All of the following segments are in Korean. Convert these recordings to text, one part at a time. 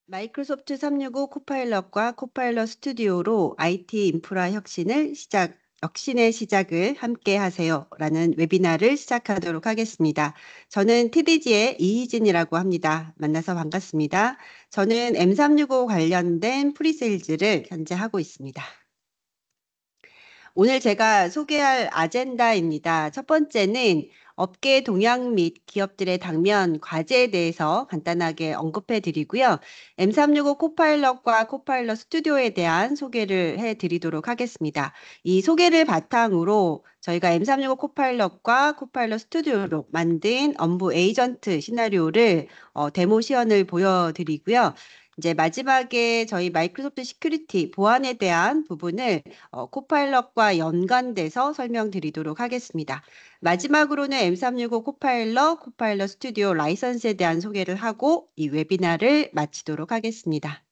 마이크로소프트 365 코파일럿과 코파일럿 스튜디오로 IT 인프라 혁신의 시작을 함께 하세요. 라는 웨비나를 시작하도록 하겠습니다. 저는 TDG의 이희진이라고 합니다. 만나서 반갑습니다. 저는 M365 관련된 프리세일즈를 현재 하고 있습니다. 오늘 제가 소개할 아젠다입니다. 첫 번째는 업계 동향 및 기업들의 당면 과제에 대해서 간단하게 언급해 드리고요. M365 코파일럿과 코파일럿 스튜디오에 대한 소개를 해 드리도록 하겠습니다. 이 소개를 바탕으로 저희가 M365 코파일럿과 코파일럿 스튜디오로 만든 업무 에이전트 시나리오를 데모 시연을 보여드리고요. 이제 마지막에 저희 마이크로소프트 시큐리티 보안에 대한 부분을 코파일럿과 연관돼서 설명드리도록 하겠습니다. 마지막으로는 M365 코파일럿, 코파일럿 스튜디오 라이선스에 대한 소개를 하고 이 웨비나를 마치도록 하겠습니다.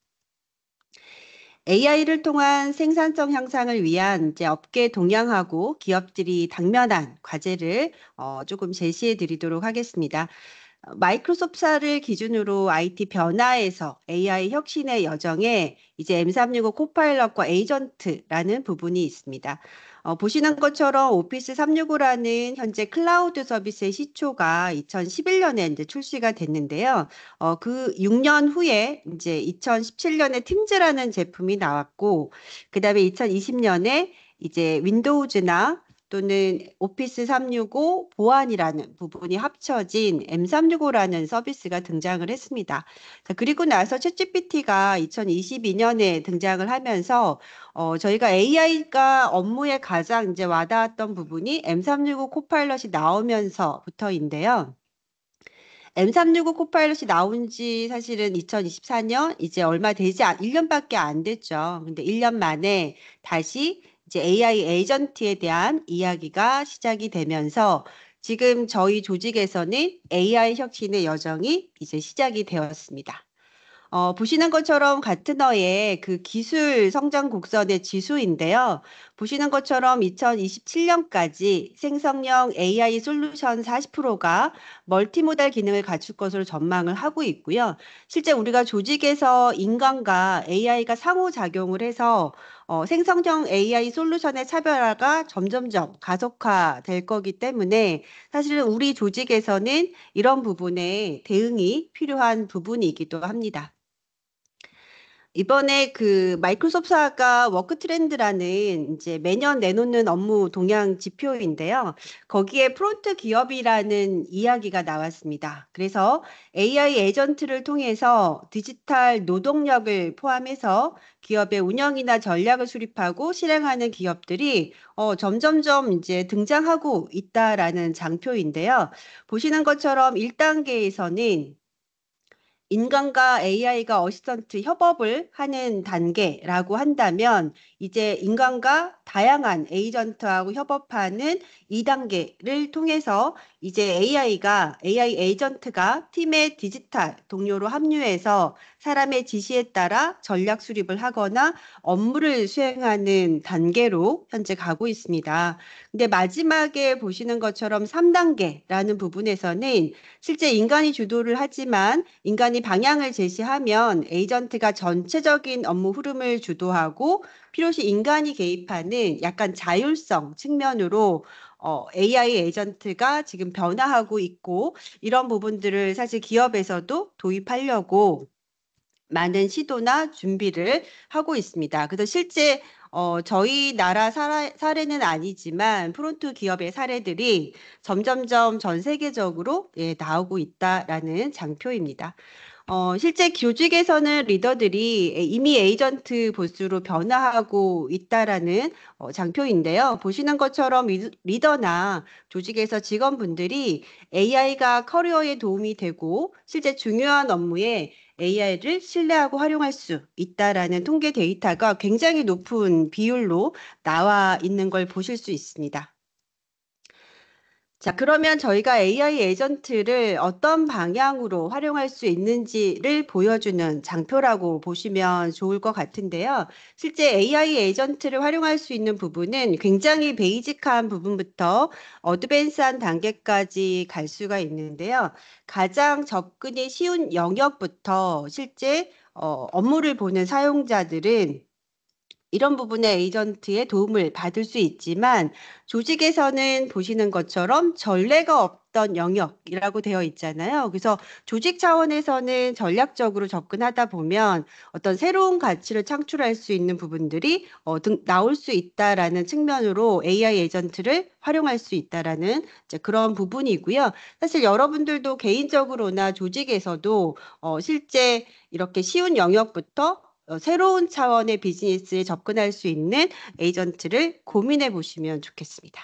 AI를 통한 생산성 향상을 위한 이제 업계 동향하고 기업들이 당면한 과제를 조금 제시해 드리도록 하겠습니다. 마이크로소프트사를 기준으로 IT 변화에서 AI 혁신의 여정에 이제 M365 코파일럿과 에이전트라는 부분이 있습니다. 보시는 것처럼 오피스 365라는 현재 클라우드 서비스의 시초가 2011년에 이제 출시가 됐는데요. 그 6년 후에 이제 2017년에 팀즈라는 제품이 나왔고, 그 다음에 2020년에 이제 윈도우즈나 또는 오피스 365 보안이라는 부분이 합쳐진 M365라는 서비스가 등장을 했습니다. 자, 그리고 나서 챗GPT가 2022년에 등장을 하면서 저희가 AI가 업무에 가장 이제 와닿았던 부분이 M365 코파일럿이 나오면서부터인데요. M365 코파일럿이 나온 지 사실은 2024년 이제 얼마 되지 1년밖에 안 됐죠. 근데 1년 만에 다시 이제 AI 에이전트에 대한 이야기가 시작이 되면서 지금 저희 조직에서는 AI 혁신의 여정이 이제 시작이 되었습니다. 보시는 것처럼 가트너의 그 기술 성장 곡선의 지수인데요. 보시는 것처럼 2027년까지 생성형 AI 솔루션 40%가 멀티모달 기능을 갖출 것으로 전망을 하고 있고요. 실제 우리가 조직에서 인간과 AI가 상호작용을 해서 생성형 AI 솔루션의 차별화가 점점점 가속화될 거기 때문에 사실은 우리 조직에서는 이런 부분에 대응이 필요한 부분이기도 합니다. 이번에 그 마이크로소프트가 워크 트렌드라는 이제 매년 내놓는 업무 동향 지표인데요. 거기에 프론트 기업이라는 이야기가 나왔습니다. 그래서 AI 에이전트를 통해서 디지털 노동력을 포함해서 기업의 운영이나 전략을 수립하고 실행하는 기업들이 점점점 이제 등장하고 있다라는 장표인데요. 보시는 것처럼 1단계에서는 인간과 AI가 어시스턴트 협업을 하는 단계라고 한다면 이제 인간과 다양한 에이전트하고 협업하는 2단계를 통해서 이제 AI 에이전트가 팀의 디지털 동료로 합류해서 사람의 지시에 따라 전략 수립을 하거나 업무를 수행하는 단계로 현재 가고 있습니다. 근데 마지막에 보시는 것처럼 3단계라는 부분에서는 실제 인간이 주도를 하지만 인간이 방향을 제시하면 에이전트가 전체적인 업무 흐름을 주도하고 필요시 인간이 개입하는 약간 자율성 측면으로 AI 에이전트가 지금 변화하고 있고 이런 부분들을 사실 기업에서도 도입하려고 많은 시도나 준비를 하고 있습니다. 그래서 실제 저희 나라 사례는 아니지만 프론트 기업의 사례들이 점점점 전 세계적으로 나오고 있다라는 장표입니다. 실제 교직에서는 리더들이 이미 에이전트 보스로 변화하고 있다라는 장표인데요. 보시는 것처럼 리더나 조직에서 직원분들이 AI가 커리어에 도움이 되고 실제 중요한 업무에 AI를 신뢰하고 활용할 수 있다라는 통계 데이터가 굉장히 높은 비율로 나와 있는 걸 보실 수 있습니다. 자, 그러면 저희가 AI 에이전트를 어떤 방향으로 활용할 수 있는지를 보여주는 장표라고 보시면 좋을 것 같은데요. 실제 AI 에이전트를 활용할 수 있는 부분은 굉장히 베이직한 부분부터 어드밴스한 단계까지 갈 수가 있는데요. 가장 접근이 쉬운 영역부터 실제 업무를 보는 사용자들은 이런 부분에 에이전트의 도움을 받을 수 있지만 조직에서는 보시는 것처럼 전례가 없던 영역이라고 되어 있잖아요. 그래서 조직 차원에서는 전략적으로 접근하다 보면 어떤 새로운 가치를 창출할 수 있는 부분들이 나올 수 있다라는 측면으로 AI 에이전트를 활용할 수 있다라는 이제 그런 부분이고요. 사실 여러분들도 개인적으로나 조직에서도 실제 이렇게 쉬운 영역부터 새로운 차원의 비즈니스에 접근할 수 있는 에이전트를 고민해 보시면 좋겠습니다.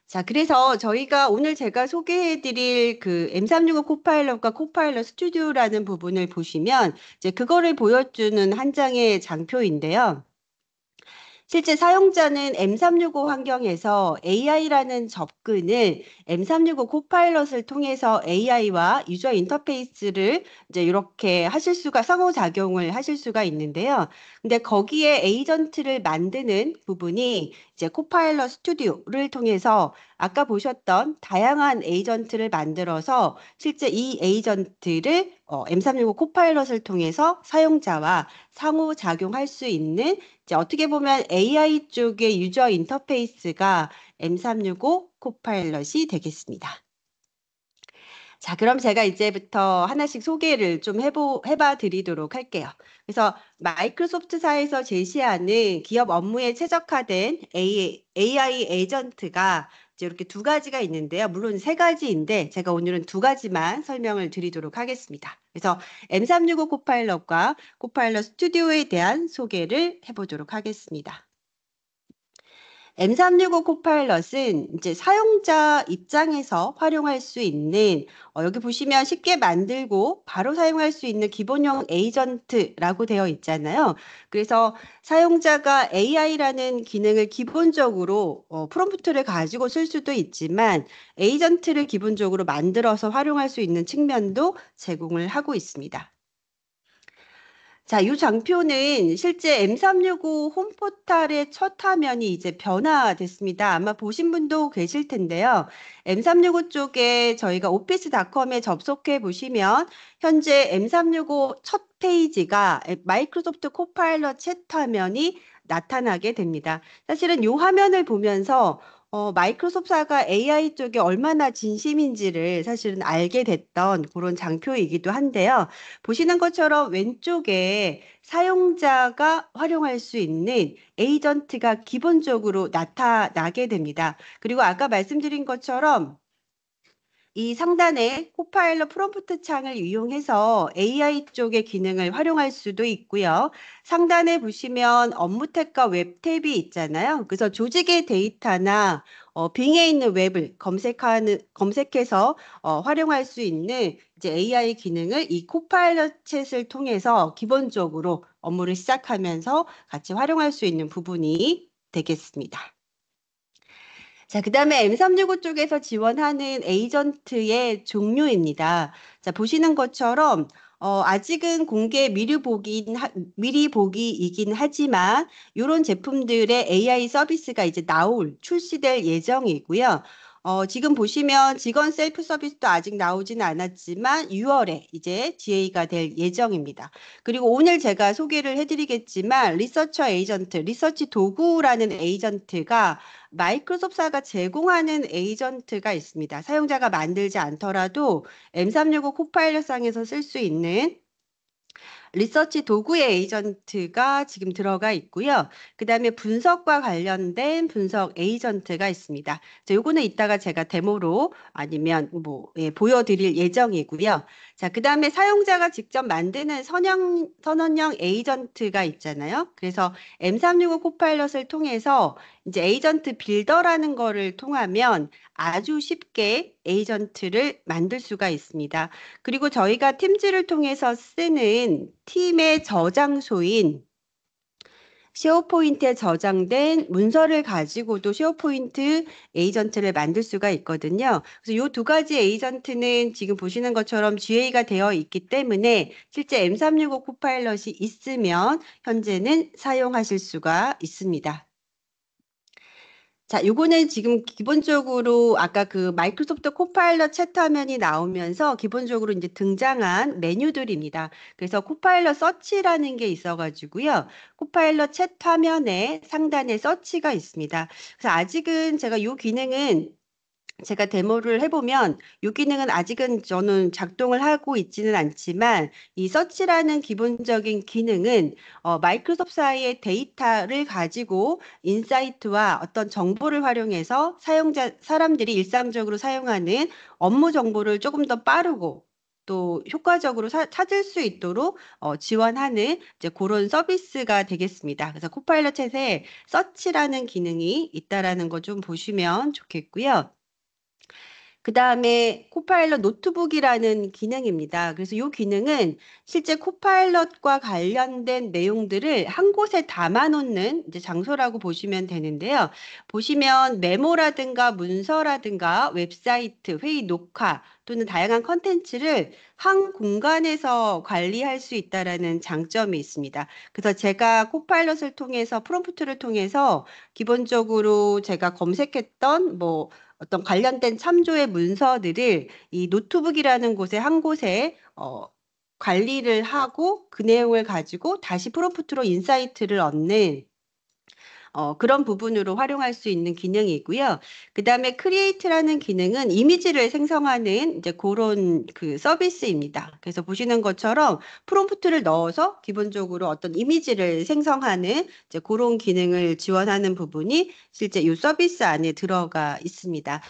자, 그래서 저희가 오늘 제가 소개해 드릴 그 M365 코파일럿과 코파일럿 스튜디오라는 부분을 보시면 이제 그거를 보여주는 한 장의 장표인데요. 실제 사용자는 M365 환경에서 AI라는 접근을 M365 코파일럿을 통해서 AI와 유저 인터페이스를 이제 이렇게 하실 수가 상호작용을 하실 수가 있는데요. 근데 거기에 에이전트를 만드는 부분이 이제 코파일럿 스튜디오를 통해서 아까 보셨던 다양한 에이전트를 만들어서 실제 이 에이전트를 M365 코파일럿을 통해서 사용자와 상호작용할 수 있는 이제 어떻게 보면 AI 쪽의 유저 인터페이스가 M365 코파일럿이 되겠습니다. 자, 그럼 제가 이제부터 하나씩 소개를 좀 해봐 드리도록 할게요. 그래서 마이크로소프트사에서 제시하는 기업 업무에 최적화된 AI 에이전트가 이제 이렇게 두 가지가 있는데요. 물론 세 가지인데 제가 오늘은 두 가지만 설명을 드리도록 하겠습니다. 그래서 M365 코파일럿과 코파일럿 스튜디오에 대한 소개를 해보도록 하겠습니다. M365 코파일럿은 이제 사용자 입장에서 활용할 수 있는 여기 보시면 쉽게 만들고 바로 사용할 수 있는 기본형 에이전트라고 되어 있잖아요. 그래서 사용자가 AI라는 기능을 기본적으로 프롬프트를 가지고 쓸 수도 있지만 에이전트를 기본적으로 만들어서 활용할 수 있는 측면도 제공을 하고 있습니다. 자, 이 장표는 실제 M365 홈포탈의 첫 화면이 이제 변화됐습니다. 아마 보신 분도 계실 텐데요. M365 쪽에 저희가 오피스닷컴에 접속해 보시면 현재 M365 첫 페이지가 마이크로소프트 코파일럿 챗 화면이 나타나게 됩니다. 사실은 이 화면을 보면서 마이크로소프트사가 AI 쪽에 얼마나 진심인지를 사실은 알게 됐던 그런 장표이기도 한데요. 보시는 것처럼 왼쪽에 사용자가 활용할 수 있는 에이전트가 기본적으로 나타나게 됩니다. 그리고 아까 말씀드린 것처럼 이 상단에 코파일럿 프롬프트 창을 이용해서 AI 쪽의 기능을 활용할 수도 있고요. 상단에 보시면 업무 탭과 웹 탭이 있잖아요. 그래서 조직의 데이터나 빙에 있는 웹을 검색해서 활용할 수 있는 이제 AI 기능을 이 코파일럿 챗을 통해서 기본적으로 업무를 시작하면서 같이 활용할 수 있는 부분이 되겠습니다. 자, 그다음에 M365 쪽에서 지원하는 에이전트의 종류입니다. 자, 보시는 것처럼 아직은 공개 미리 보기이긴 하지만 이런 제품들의 AI 서비스가 이제 출시될 예정이고요. 지금 보시면 직원 셀프 서비스도 아직 나오지는 않았지만 6월에 이제 GA가 될 예정입니다. 그리고 오늘 제가 소개를 해드리겠지만 리서처 에이전트, 리서치 도구라는 에이전트가 마이크로소프트사가 제공하는 에이전트가 있습니다. 사용자가 만들지 않더라도 M365 코파일럿상에서 쓸 수 있는 리서치 도구의 에이전트가 지금 들어가 있고요. 그 다음에 분석과 관련된 분석 에이전트가 있습니다. 자, 요거는 이따가 제가 데모로 아니면 보여드릴 예정이고요. 자, 그 다음에 사용자가 직접 만드는 선언형 에이전트가 있잖아요. 그래서 M365 코파일럿을 통해서 이제 에이전트 빌더라는 거를 통하면 아주 쉽게 에이전트를 만들 수가 있습니다. 그리고 저희가 팀즈를 통해서 쓰는 팀의 저장소인 쉐어포인트에 저장된 문서를 가지고도 쉐어포인트 에이전트를 만들 수가 있거든요. 그래서 이 두 가지 에이전트는 지금 보시는 것처럼 GA가 되어 있기 때문에 실제 M365 코파일럿이 있으면 현재는 사용하실 수가 있습니다. 자, 요거는 지금 기본적으로 아까 그 마이크로소프트 코파일럿 챗 화면이 나오면서 기본적으로 이제 등장한 메뉴들입니다. 그래서 코파일럿 서치라는 게 있어가지고요. 코파일럿 챗 화면에 상단에 서치가 있습니다. 그래서 아직은 제가 요 기능은 제가 데모를 해보면 이 기능은 아직은 저는 작동을 하고 있지는 않지만 이 서치라는 기본적인 기능은 마이크로소프트사의 데이터를 가지고 인사이트와 어떤 정보를 활용해서 사람들이 일상적으로 사용하는 업무 정보를 조금 더 빠르고 또 효과적으로 찾을 수 있도록 지원하는 이제 그런 서비스가 되겠습니다. 그래서 코파일럿 챗에 서치라는 기능이 있다라는 거 좀 보시면 좋겠고요. 그 다음에 코파일럿 노트북이라는 기능입니다. 그래서 이 기능은 실제 코파일럿과 관련된 내용들을 한 곳에 담아놓는 이제 장소라고 보시면 되는데요. 보시면 메모라든가 문서라든가 웹사이트, 회의 녹화 또는 다양한 컨텐츠를 한 공간에서 관리할 수 있다라는 장점이 있습니다. 그래서 제가 코파일럿을 통해서 프롬프트를 통해서 기본적으로 제가 검색했던 뭐 어떤 관련된 참조의 문서들을 이 노트북이라는 곳에 한 곳에 관리를 하고 그 내용을 가지고 다시 프롬프트로 인사이트를 얻는 그런 부분으로 활용할 수 있는 기능이고요. 그 다음에 크리에이트라는 기능은 이미지를 생성하는 이제 그런 그 서비스입니다. 그래서 보시는 것처럼 프롬프트를 넣어서 기본적으로 어떤 이미지를 생성하는 이제 그런 기능을 지원하는 부분이 실제 이 서비스 안에 들어가 있습니다.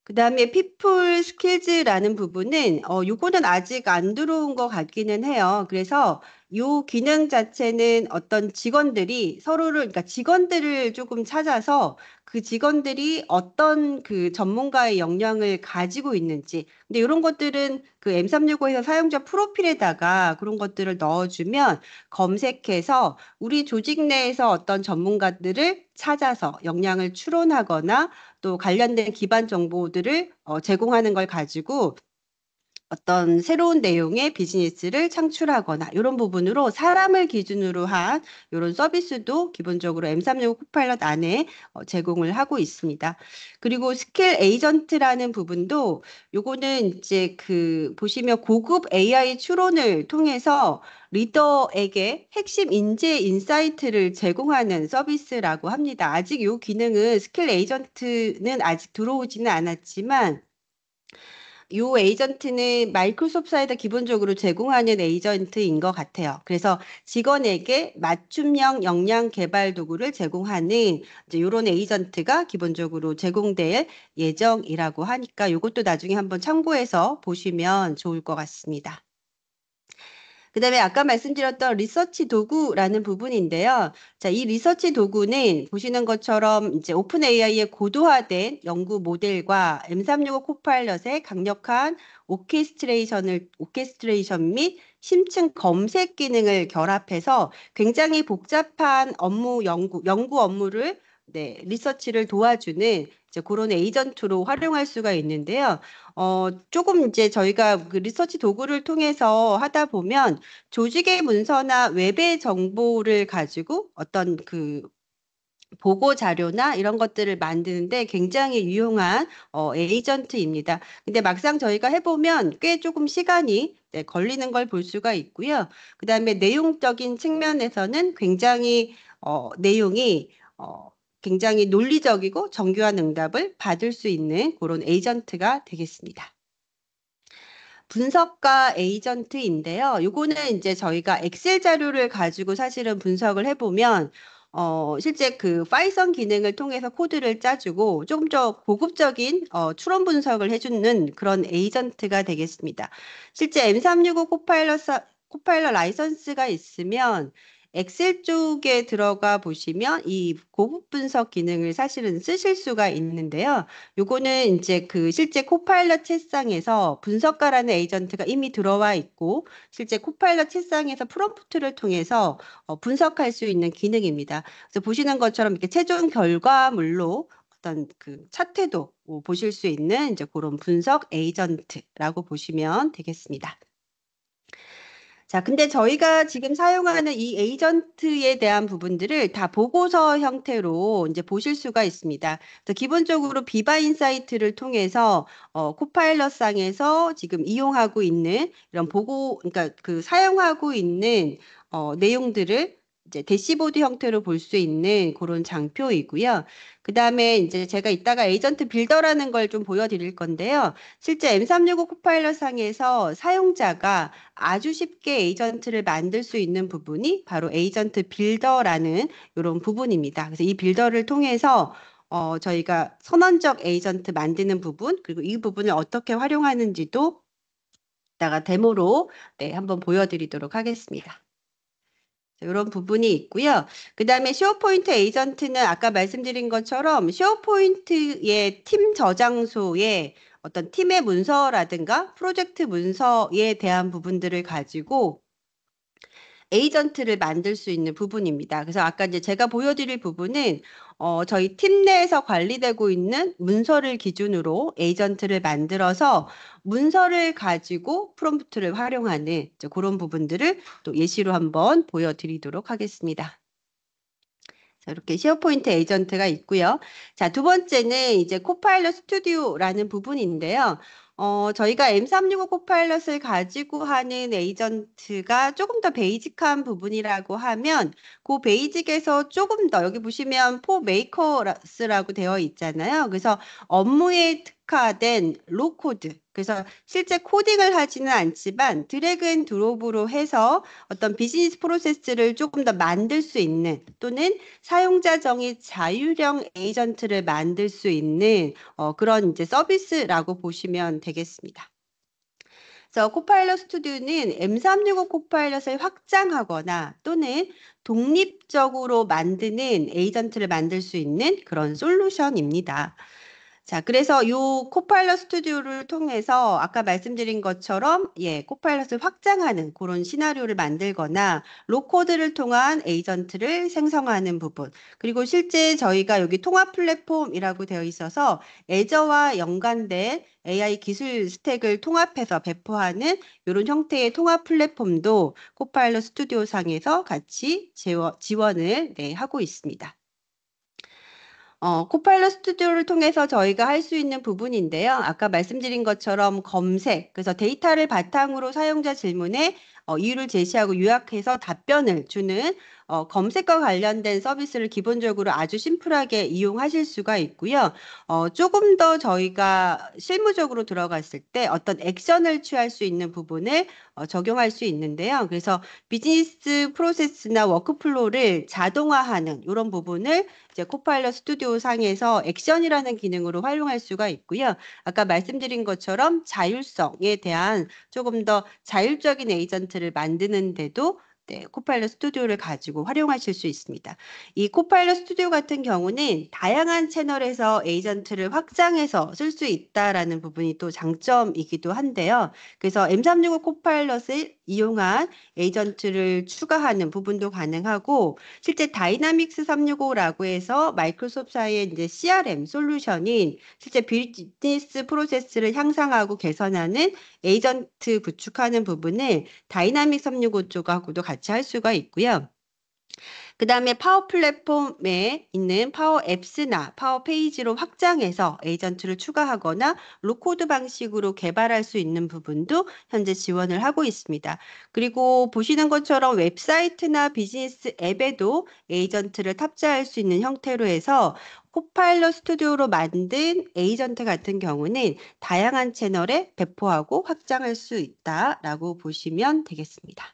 그다음에 people skills라는 부분은 요거는 아직 안 들어온 것 같기는 해요. 그래서 요 기능 자체는 어떤 직원들이 서로를 그러니까 직원들을 조금 찾아서 그 직원들이 어떤 그 전문가의 역량을 가지고 있는지 근데 이런 것들은 그 M365에서 사용자 프로필에다가 그런 것들을 넣어주면 검색해서 우리 조직 내에서 어떤 전문가들을 찾아서 역량을 추론하거나 또 관련된 기반 정보들을 제공하는 걸 가지고 어떤 새로운 내용의 비즈니스를 창출하거나 이런 부분으로 사람을 기준으로 한 이런 서비스도 기본적으로 M365 코파일럿 안에 제공을 하고 있습니다. 그리고 스킬 에이전트라는 부분도 요거는 이제 그 보시면 고급 AI 추론을 통해서 리더에게 핵심 인재 인사이트를 제공하는 서비스라고 합니다. 아직 이 기능은 스킬 에이전트는 아직 들어오지는 않았지만 이 에이전트는 마이크로소프트사에다 기본적으로 제공하는 에이전트인 것 같아요. 그래서 직원에게 맞춤형 역량 개발 도구를 제공하는 이제 이런 에이전트가 기본적으로 제공될 예정이라고 하니까 이것도 나중에 한번 참고해서 보시면 좋을 것 같습니다. 그다음에 아까 말씀드렸던 리서치 도구라는 부분인데요. 자, 이 리서치 도구는 보시는 것처럼 이제 오픈 AI의 고도화된 연구 모델과 M365 코파일럿의 강력한 오케스트레이션 및 심층 검색 기능을 결합해서 굉장히 복잡한 연구 업무를 리서치를 도와주는 이제 그런 에이전트로 활용할 수가 있는데요. 조금 이제 저희가 그 리서치 도구를 통해서 하다 보면 조직의 문서나 웹의 정보를 가지고 어떤 그 보고 자료나 이런 것들을 만드는데 굉장히 유용한 에이전트입니다. 근데 막상 저희가 해보면 꽤 조금 시간이 걸리는 걸 볼 수가 있고요. 그다음에 내용적인 측면에서는 굉장히 내용이 굉장히 논리적이고 정교한 응답을 받을 수 있는 그런 에이전트가 되겠습니다. 분석가 에이전트인데요. 요거는 이제 저희가 엑셀 자료를 가지고 사실은 분석을 해보면 실제 그 파이썬 기능을 통해서 코드를 짜주고 조금 더 고급적인 추론 분석을 해주는 그런 에이전트가 되겠습니다. 실제 M365 코파일럿 라이선스가 있으면 엑셀 쪽에 들어가 보시면 이 고급 분석 기능을 사실은 쓰실 수가 있는데요. 요거는 이제 그 실제 코파일럿 채상에서 분석가라는 에이전트가 이미 들어와 있고 실제 코파일럿 채상에서 프롬프트를 통해서 분석할 수 있는 기능입니다. 그래서 보시는 것처럼 이렇게 최종 결과물로 어떤 그 차트도 보실 수 있는 이제 그런 분석 에이전트라고 보시면 되겠습니다. 자, 근데 저희가 지금 사용하는 이 에이전트에 대한 부분들을 다 보고서 형태로 이제 보실 수가 있습니다. 그래서 기본적으로 비바 인사이트를 통해서 코파일럿 상에서 지금 이용하고 있는 이런 그러니까 그 사용하고 있는 내용들을 이제 대시보드 형태로 볼 수 있는 그런 장표이고요. 그 다음에 이제 제가 이따가 에이전트 빌더라는 걸 좀 보여드릴 건데요. 실제 M365 코파일럿 상에서 사용자가 아주 쉽게 에이전트를 만들 수 있는 부분이 바로 에이전트 빌더라는 이런 부분입니다. 그래서 이 빌더를 통해서 저희가 선언적 에이전트 만드는 부분, 그리고 이 부분을 어떻게 활용하는지도 이따가 데모로 네, 한번 보여드리도록 하겠습니다. 이런 부분이 있고요. 그 다음에 쉐어포인트 에이전트는 아까 말씀드린 것처럼 쉐어포인트의 팀 저장소에 어떤 팀의 문서라든가 프로젝트 문서에 대한 부분들을 가지고 에이전트를 만들 수 있는 부분입니다. 그래서 아까 이제 제가 보여드릴 부분은 저희 팀 내에서 관리되고 있는 문서를 기준으로 에이전트를 만들어서 문서를 가지고 프롬프트를 활용하는 이제 그런 부분들을 또 예시로 한번 보여드리도록 하겠습니다. 자, 이렇게 쉐어포인트 에이전트가 있고요. 자, 두 번째는 이제 코파일럿 스튜디오라는 부분인데요. 저희가 M365 코파일럿을 가지고 하는 에이전트가 조금 더 베이직한 부분이라고 하면 그 베이직에서 조금 더 여기 보시면 포 메이커스라고 되어 있잖아요. 그래서 업무에 특화된 로코드. 그래서 실제 코딩을 하지는 않지만 드래그 앤 드롭으로 해서 어떤 비즈니스 프로세스를 조금 더 만들 수 있는 또는 사용자 정의 자율형 에이전트를 만들 수 있는 그런 이제 서비스라고 보시면 되겠습니다. 그래서 코파일럿 스튜디오는 M365 코파일럿을 확장하거나 또는 독립적으로 만드는 에이전트를 만들 수 있는 그런 솔루션입니다. 자, 그래서 요 코파일럿 스튜디오를 통해서 아까 말씀드린 것처럼 코파일럿을 확장하는 그런 시나리오를 만들거나 로코드를 통한 에이전트를 생성하는 부분. 그리고 실제 저희가 여기 통합 플랫폼이라고 되어 있어서 애저와 연관된 AI 기술 스택을 통합해서 배포하는 이런 형태의 통합 플랫폼도 코파일럿 스튜디오 상에서 같이 지원을 하고 있습니다. 코파일럿 스튜디오를 통해서 저희가 할 수 있는 부분인데요. 아까 말씀드린 것처럼 검색, 그래서 데이터를 바탕으로 사용자 질문에 이유를 제시하고 요약해서 답변을 주는 검색과 관련된 서비스를 기본적으로 아주 심플하게 이용하실 수가 있고요. 조금 더 저희가 실무적으로 들어갔을 때 어떤 액션을 취할 수 있는 부분을 적용할 수 있는데요. 그래서 비즈니스 프로세스나 워크플로우를 자동화하는 이런 부분을 이제 코파일럿 스튜디오 상에서 액션이라는 기능으로 활용할 수가 있고요. 아까 말씀드린 것처럼 자율성에 대한 조금 더 자율적인 에이전트를 만드는데도 코파일럿 스튜디오를 가지고 활용하실 수 있습니다. 이 코파일럿 스튜디오 같은 경우는 다양한 채널에서 에이전트를 확장해서 쓸 수 있다라는 부분이 또 장점이기도 한데요. 그래서 M365 코파일럿을 이용한 에이전트를 추가하는 부분도 가능하고 실제 다이나믹스 365라고 해서 마이크로소프트사의 이제 CRM 솔루션인 실제 비즈니스 프로세스를 향상하고 개선하는 에이전트 구축하는 부분을 다이나믹 365 쪽하고도 같이 할 수가 있고요. 그 다음에 파워 플랫폼에 있는 파워 앱스나 파워 페이지로 확장해서 에이전트를 추가하거나 로코드 방식으로 개발할 수 있는 부분도 현재 지원을 하고 있습니다. 그리고 보시는 것처럼 웹사이트나 비즈니스 앱에도 에이전트를 탑재할 수 있는 형태로 해서 코파일럿 스튜디오로 만든 에이전트 같은 경우는 다양한 채널에 배포하고 확장할 수 있다라고 보시면 되겠습니다.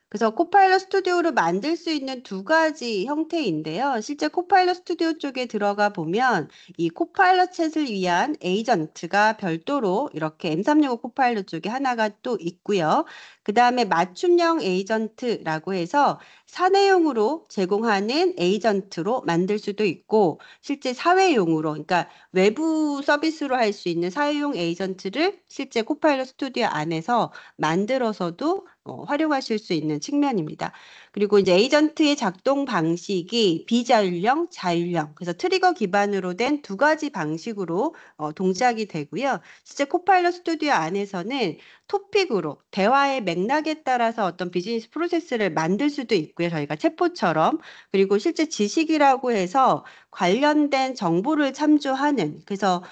그래서 코파일럿 스튜디오를 만들 수 있는 두 가지 형태인데요. 실제 코파일럿 스튜디오 쪽에 들어가 보면 이 코파일럿 챗을 위한 에이전트가 별도로 이렇게 M365 코파일럿 쪽에 하나가 또 있고요. 그 다음에 맞춤형 에이전트라고 해서 사내용으로 제공하는 에이전트로 만들 수도 있고 실제 사회용으로 그러니까 외부 서비스로 할 수 있는 사회용 에이전트를 실제 코파일럿 스튜디오 안에서 만들어서도 활용하실 수 있는 측면입니다. 그리고 이제 에이전트의 작동 방식이 비자율형, 자율형, 그래서 트리거 기반으로 된 두 가지 방식으로 동작이 되고요. 실제 코파일럿 스튜디오 안에서는 토픽으로 대화의 맥락에 따라서 어떤 비즈니스 프로세스를 만들 수도 있고요. 저희가 챗봇처럼. 그리고 실제 지식이라고 해서 관련된 정보를 참조하는, 그래서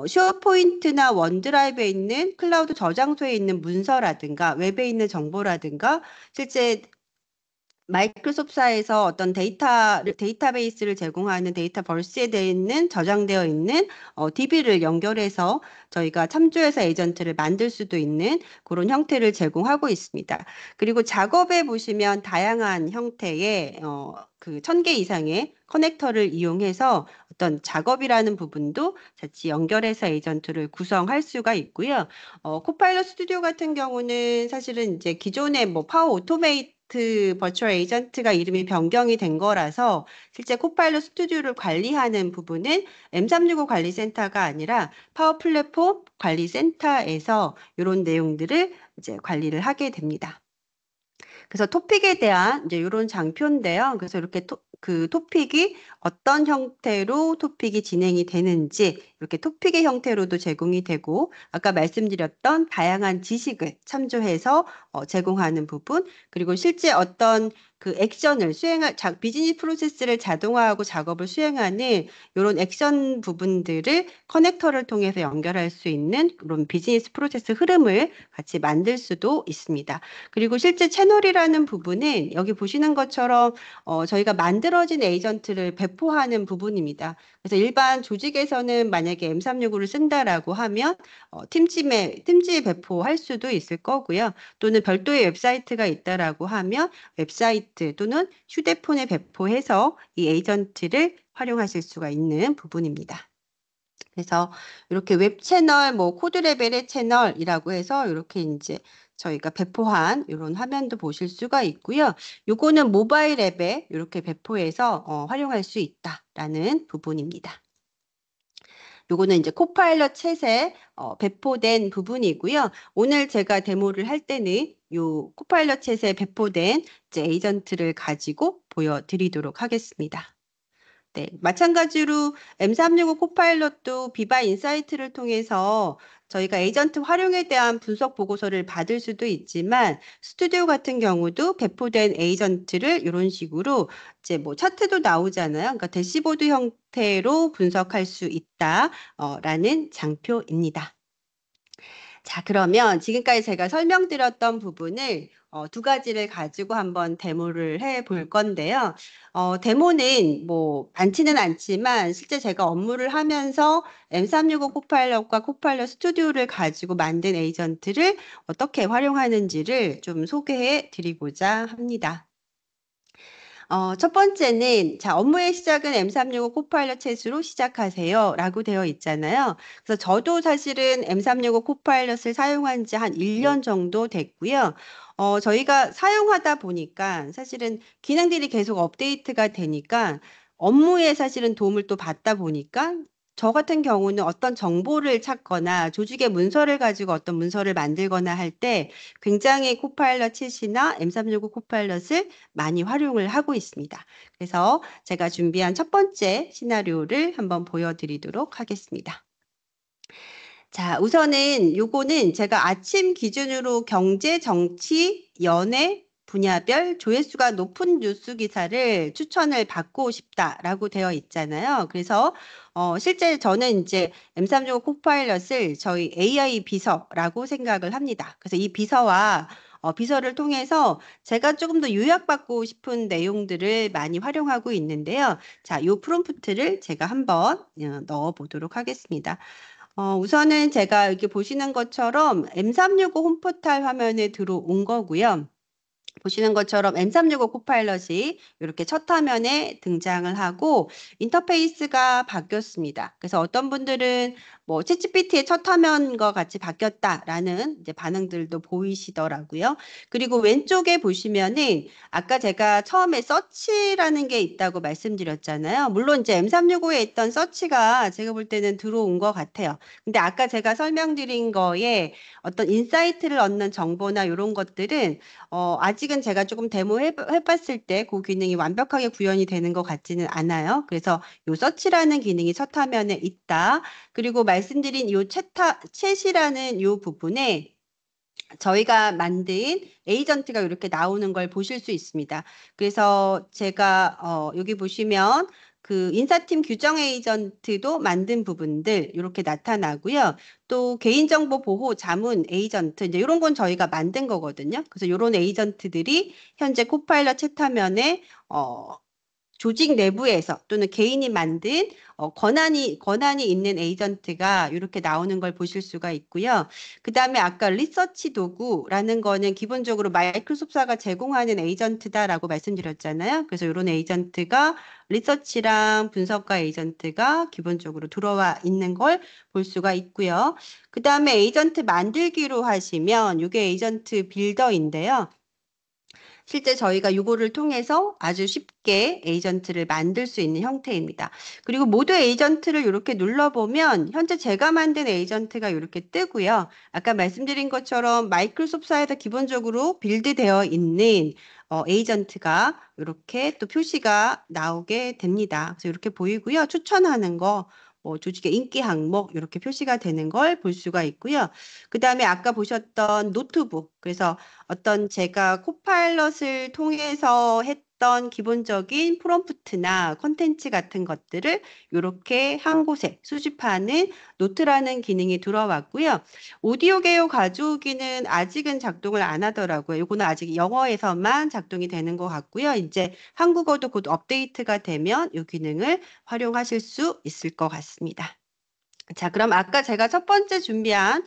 쉐어포인트나 원드라이브에 있는 클라우드 저장소에 있는 문서라든가 웹에 있는 정보라든가 실제 마이크로소프트사에서 어떤 데이터베이스를 제공하는 데이터벌스에 되어 있는 저장되어 있는 DB를 연결해서 저희가 참조해서 에이전트를 만들 수도 있는 그런 형태를 제공하고 있습니다. 그리고 작업에 보시면 다양한 형태의 그 1000개 이상의 커넥터를 이용해서 어떤 작업이라는 부분도 같이 연결해서 에이전트를 구성할 수가 있고요. 코파일럿 스튜디오 같은 경우는 사실은 이제 기존의 뭐 파워 오토메이트 버추얼 에이전트가 이름이 변경이 된 거라서 실제 코파일럿 스튜디오를 관리하는 부분은 M365 관리센터가 아니라 파워 플랫폼 관리센터에서 이런 내용들을 이제 관리를 하게 됩니다. 그래서 토픽에 대한 이제 이런 장표인데요. 그래서 이렇게 그 토픽이 어떤 형태로 토픽이 진행이 되는지 이렇게 토픽의 형태로도 제공이 되고 아까 말씀드렸던 다양한 지식을 참조해서 제공하는 부분 그리고 실제 어떤 그 액션을 비즈니스 프로세스를 자동화하고 작업을 수행하는 이런 액션 부분들을 커넥터를 통해서 연결할 수 있는 그런 비즈니스 프로세스 흐름을 같이 만들 수도 있습니다. 그리고 실제 채널이라는 부분은 여기 보시는 것처럼 저희가 만들어진 에이전트를 배포하는 부분입니다. 그래서 일반 조직에서는 만약에 M365를 쓴다라고 하면 팀지에 배포할 수도 있을 거고요. 또는 별도의 웹사이트가 있다라고 하면 웹사이트 또는 휴대폰에 배포해서 이 에이전트를 활용하실 수가 있는 부분입니다. 그래서 이렇게 웹 채널, 뭐 코드 레벨의 채널이라고 해서 이렇게 이제 저희가 배포한 이런 화면도 보실 수가 있고요. 요거는 모바일 앱에 이렇게 배포해서 활용할 수 있다라는 부분입니다. 요거는 이제 코파일럿 챗에 배포된 부분이고요. 오늘 제가 데모를 할 때는 요 코파일럿 챗에 배포된 이제 에이전트를 가지고 보여드리도록 하겠습니다. 네, 마찬가지로 M365 코파일럿도 비바 인사이트를 통해서 저희가 에이전트 활용에 대한 분석 보고서를 받을 수도 있지만 스튜디오 같은 경우도 배포된 에이전트를 이런 식으로 이제 뭐 차트도 나오잖아요. 그러니까 대시보드 형태로 분석할 수 있다라는 장표입니다. 자, 그러면 지금까지 제가 설명드렸던 부분을 두 가지를 가지고 한번 데모를 해 볼 건데요. 데모는 뭐 많지는 않지만 실제 제가 업무를 하면서 M365 코파일럿과 코파일럿 스튜디오를 가지고 만든 에이전트를 어떻게 활용하는지를 좀 소개해 드리고자 합니다. 첫 번째는 자, 업무의 시작은 M365 코파일럿 챗으로 시작하세요 라고 되어 있잖아요. 그래서 저도 사실은 M365 코파일럿을 사용한 지 한 1년 정도 됐고요. 저희가 사용하다 보니까 사실은 기능들이 계속 업데이트가 되니까 업무에 사실은 도움을 또 받다 보니까 저 같은 경우는 어떤 정보를 찾거나 조직의 문서를 가지고 어떤 문서를 만들거나 할 때 굉장히 코파일럿 챗이나 M365 코파일럿을 많이 활용을 하고 있습니다. 그래서 제가 준비한 첫 번째 시나리오를 한번 보여드리도록 하겠습니다. 자, 우선은 요거는 제가 아침 기준으로 경제, 정치, 연예 분야별 조회수가 높은 뉴스 기사를 추천을 받고 싶다라고 되어 있잖아요. 그래서 실제 저는 이제 M365 코파일럿을 저희 AI 비서라고 생각을 합니다. 그래서 이 비서와 비서를 통해서 제가 조금 더 요약받고 싶은 내용들을 많이 활용하고 있는데요. 자, 요 프롬프트를 제가 한번 넣어 보도록 하겠습니다. 우선은 제가 이렇게 보시는 것처럼 M365 홈포탈 화면에 들어온 거고요. 보시는 것처럼 M365 코파일럿이 이렇게 첫 화면에 등장을 하고 인터페이스가 바뀌었습니다. 그래서 어떤 분들은 뭐 챗GPT의 첫 화면과 같이 바뀌었다라는 이제 반응들도 보이시더라고요. 그리고 왼쪽에 보시면은 아까 제가 처음에 서치라는 게 있다고 말씀드렸잖아요. 물론 이제 M365에 있던 서치가 제가 볼 때는 들어온 것 같아요. 근데 아까 제가 설명드린 거에 어떤 인사이트를 얻는 정보나 이런 것들은 아직은 제가 조금 해봤을 때 그 기능이 완벽하게 구현이 되는 것 같지는 않아요. 그래서 요 서치라는 기능이 첫 화면에 있다. 그리고 말씀드린 요 챗이라는 요 부분에 저희가 만든 에이전트가 이렇게 나오는 걸 보실 수 있습니다. 그래서 제가 여기 보시면 그 인사팀 규정 에이전트도 만든 부분들 이렇게 나타나고요. 또 개인정보 보호 자문 에이전트 이제 이런 건 저희가 만든 거거든요. 그래서 이런 에이전트들이 현재 코파일럿 챗 화면에 조직 내부에서 또는 개인이 만든 권한이 있는 에이전트가 이렇게 나오는 걸 보실 수가 있고요. 그 다음에 아까 리서치 도구라는 거는 기본적으로 마이크로소프트가 제공하는 에이전트다라고 말씀드렸잖아요. 그래서 이런 에이전트가 리서치랑 분석가 에이전트가 기본적으로 들어와 있는 걸 볼 수가 있고요. 그 다음에 에이전트 만들기로 하시면 이게 에이전트 빌더인데요. 실제 저희가 이거를 통해서 아주 쉽게 에이전트를 만들 수 있는 형태입니다. 그리고 모두 에이전트를 이렇게 눌러보면 현재 제가 만든 에이전트가 이렇게 뜨고요. 아까 말씀드린 것처럼 마이크로소프트에서 기본적으로 빌드되어 있는 에이전트가 이렇게 또 표시가 나오게 됩니다. 그래서 이렇게 보이고요. 추천하는 거, 조직의 인기 항목 이렇게 표시가 되는 걸 볼 수가 있고요. 그 다음에 아까 보셨던 노트북, 그래서 어떤 제가 코파일럿을 통해서 했던 기본적인 프롬프트나 컨텐츠 같은 것들을 이렇게 한 곳에 수집하는 노트라는 기능이 들어왔고요. 오디오 개요 가져오기는 아직은 작동을 안 하더라고요. 이거는 아직 영어에서만 작동이 되는 것 같고요. 이제 한국어도 곧 업데이트가 되면 이 기능을 활용하실 수 있을 것 같습니다. 자, 그럼 아까 제가 첫 번째 준비한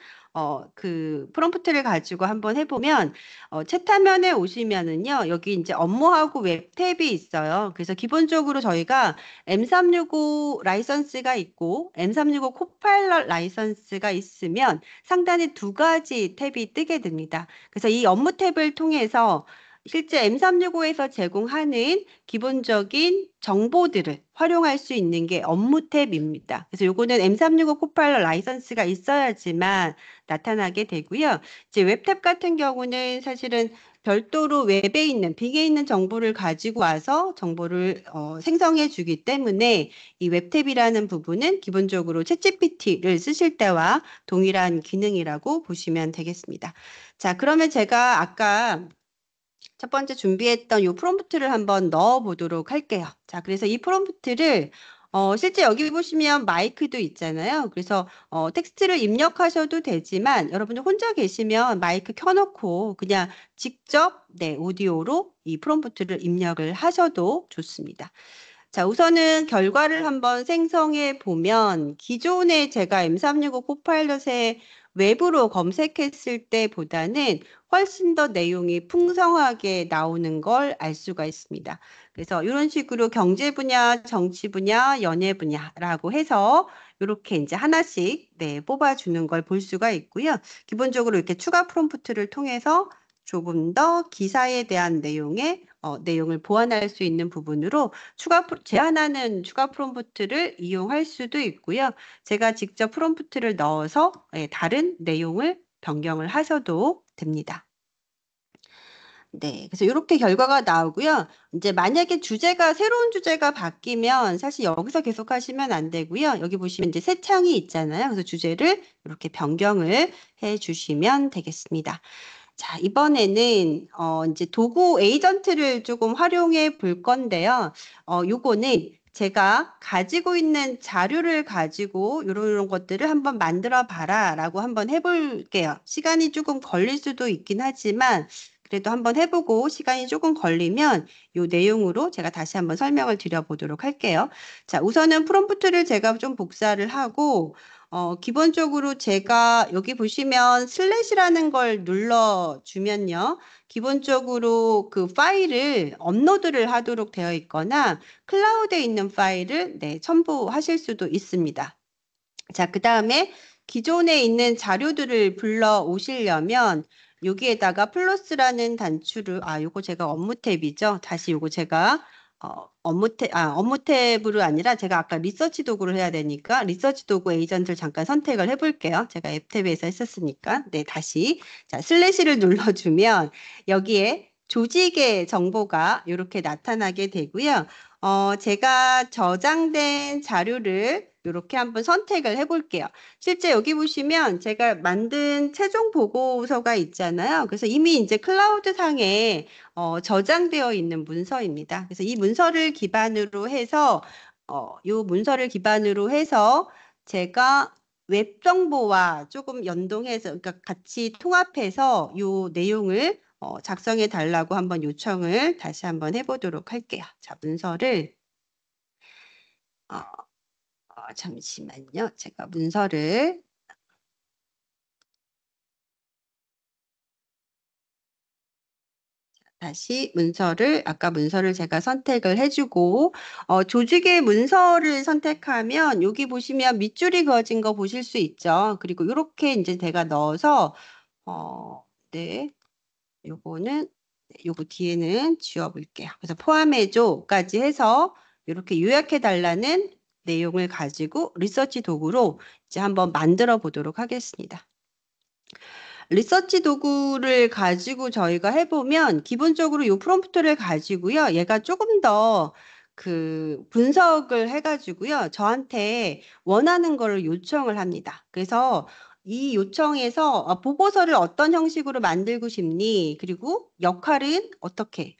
그 프롬프트를 가지고 한번 해보면 챗 화면에 오시면은요. 여기 이제 업무하고 웹 탭이 있어요. 그래서 기본적으로 저희가 M365 라이선스가 있고 M365 코파일럿 라이선스가 있으면 상단에 두 가지 탭이 뜨게 됩니다. 그래서 이 업무 탭을 통해서 실제 M365에서 제공하는 기본적인 정보들을 활용할 수 있는 게 업무 탭입니다. 그래서 요거는 M365 코파일럿 라이선스가 있어야지만 나타나게 되고요. 이제 웹탭 같은 경우는 사실은 별도로 웹에 있는 빅에 있는 정보를 가지고 와서 정보를 생성해 주기 때문에 이 웹탭이라는 부분은 기본적으로 챗GPT를 쓰실 때와 동일한 기능이라고 보시면 되겠습니다. 자, 그러면 제가 아까 첫 번째 준비했던 이 프롬프트를 한번 넣어 보도록 할게요. 자, 그래서 이 프롬프트를 실제 여기 보시면 마이크도 있잖아요. 그래서 텍스트를 입력하셔도 되지만 여러분들 혼자 계시면 마이크 켜놓고 그냥 직접 오디오로 이 프롬프트를 입력을 하셔도 좋습니다. 자, 우선은 결과를 한번 생성해 보면 기존에 제가 M365 코파일럿에 웹으로 검색했을 때보다는 훨씬 더 내용이 풍성하게 나오는 걸 알 수가 있습니다. 그래서 이런 식으로 경제 분야, 정치 분야, 연예 분야라고 해서 이렇게 이제 하나씩 뽑아주는 걸 볼 수가 있고요. 기본적으로 이렇게 추가 프롬프트를 통해서 조금 더 기사에 대한 내용을 보완할 수 있는 부분으로 제한하는 추가 프롬프트를 이용할 수도 있고요. 제가 직접 프롬프트를 넣어서 다른 내용을 변경을 하셔도 됩니다. 네, 그래서 이렇게 결과가 나오고요. 이제 만약에 새로운 주제가 바뀌면 사실 여기서 계속 하시면 안 되고요. 여기 보시면 이제 새 창이 있잖아요. 그래서 주제를 이렇게 변경을 해 주시면 되겠습니다. 자, 이번에는 이제 도구 에이전트를 조금 활용해 볼 건데요. 요거는 제가 가지고 있는 자료를 가지고 이런 것들을 한번 만들어 봐라라고 한번 해볼게요. 시간이 조금 걸릴 수도 있긴 하지만 그래도 한번 해보고 시간이 조금 걸리면 이 내용으로 제가 다시 한번 설명을 드려보도록 할게요. 자, 우선은 프롬프트를 제가 좀 복사를 하고 기본적으로 제가 여기 보시면 슬래시라는 걸 눌러주면요. 기본적으로 그 파일을 업로드를 하도록 되어 있거나 클라우드에 있는 파일을 첨부하실 수도 있습니다. 자, 그 다음에 기존에 있는 자료들을 불러 오시려면 여기에다가 플러스라는 단추를, 요거 제가 업무 탭이죠. 다시 요거 제가 업무 탭으로 아니라 제가 아까 리서치 도구를 해야 되니까 리서치 도구 에이전트를 잠깐 선택을 해볼게요. 제가 앱 탭에서 했었으니까. 네, 다시. 자, 슬래시를 눌러주면 여기에 조직의 정보가 이렇게 나타나게 되고요. 제가 저장된 자료를 이렇게 한번 선택을 해볼게요. 실제 여기 보시면 제가 만든 최종 보고서가 있잖아요. 그래서 이미 이제 클라우드 상에 저장되어 있는 문서입니다. 그래서 이 문서를 기반으로 해서 이 문서를 기반으로 해서 제가 웹 정보와 조금 연동해서 그러니까 같이 통합해서 이 내용을 작성해 달라고 한번 요청을 다시 한번 해보도록 할게요. 자, 문서를 어, 잠시만요. 제가 문서를 다시 아까 문서를 제가 선택을 해주고, 조직의 문서를 선택하면 여기 보시면 밑줄이 그어진 거 보실 수 있죠. 그리고 이렇게 이제 제가 넣어서, 네, 요거는, 네, 요거 뒤에는 지워볼게요. 그래서 포함해줘까지 해서 이렇게 요약해 달라는 내용을 가지고 리서치 도구로 이제 한번 만들어 보도록 하겠습니다. 리서치 도구를 가지고 저희가 해보면 기본적으로 이 프롬프트를 가지고요. 얘가 조금 더 그 분석을 해가지고요. 저한테 원하는 거를 요청을 합니다. 그래서 이 요청에서 보고서를 어떤 형식으로 만들고 싶니? 그리고 역할은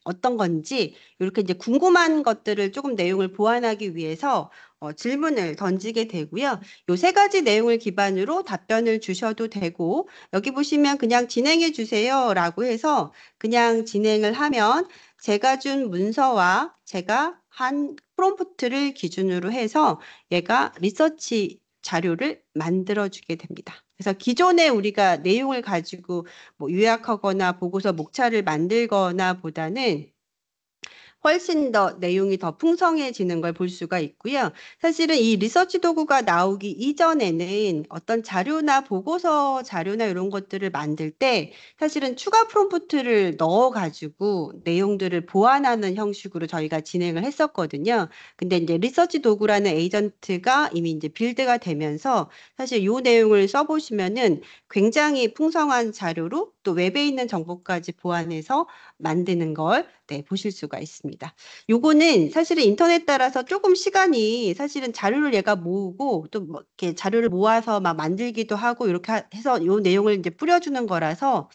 어떤 건지 이렇게 이제 궁금한 것들을 조금 내용을 보완하기 위해서 질문을 던지게 되고요. 요 세 가지 내용을 기반으로 답변을 주셔도 되고 여기 보시면 그냥 진행해 주세요라고 해서 그냥 진행을 하면 제가 준 문서와 제가 한 프롬프트를 기준으로 해서 얘가 리서치 자료를 만들어 주게 됩니다. 그래서 기존에 우리가 내용을 가지고 뭐 요약하거나 보고서 목차를 만들거나 보다는 훨씬 더 내용이 더 풍성해지는 걸 볼 수가 있고요. 사실은 이 리서치 도구가 나오기 이전에는 어떤 자료나 보고서 자료나 이런 것들을 만들 때 사실은 추가 프롬프트를 넣어가지고 내용들을 보완하는 형식으로 저희가 진행을 했었거든요. 근데 이제 리서치 도구라는 에이전트가 이미 이제 빌드가 되면서 사실 이 내용을 써보시면은 굉장히 풍성한 자료로 또 웹에 있는 정보까지 보완해서 만드는 걸 네, 보실 수가 있습니다. 요거는 사실은 인터넷 따라서 조금 시간이 사실은 자료를 얘가 모으고 또 뭐 이렇게 자료를 모아서 막 만들기도 하고 이렇게 해서 요 내용을 이제 뿌려주는 거라서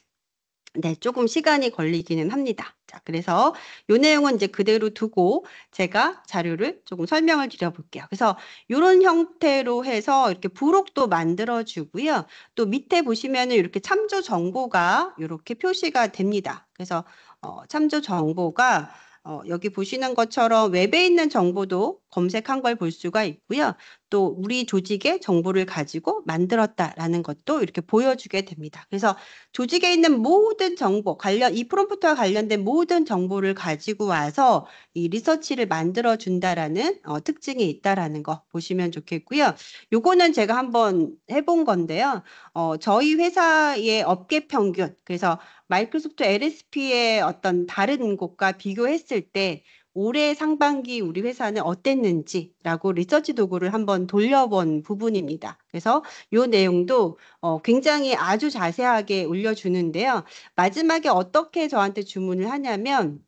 네, 조금 시간이 걸리기는 합니다. 자, 그래서 요 내용은 이제 그대로 두고 제가 자료를 조금 설명을 드려볼게요. 그래서 이런 형태로 해서 이렇게 부록도 만들어 주고요. 또 밑에 보시면은 이렇게 참조 정보가 이렇게 표시가 됩니다. 그래서 참조 정보가 여기 보시는 것처럼 웹에 있는 정보도 검색한 걸 볼 수가 있고요. 또 우리 조직의 정보를 가지고 만들었다라는 것도 이렇게 보여주게 됩니다. 그래서 조직에 있는 모든 정보, 이 프롬프트와 관련된 모든 정보를 가지고 와서 이 리서치를 만들어 준다라는 특징이 있다라는 거 보시면 좋겠고요. 요거는 제가 한번 해본 건데요. 저희 회사의 업계 평균, 그래서 마이크로소프트 LSP의 어떤 다른 곳과 비교했을 때 올해 상반기 우리 회사는 어땠는지라고 리서치 도구를 한번 돌려본 부분입니다. 그래서 이 내용도 굉장히 아주 자세하게 올려주는데요. 마지막에 어떻게 저한테 주문을 하냐면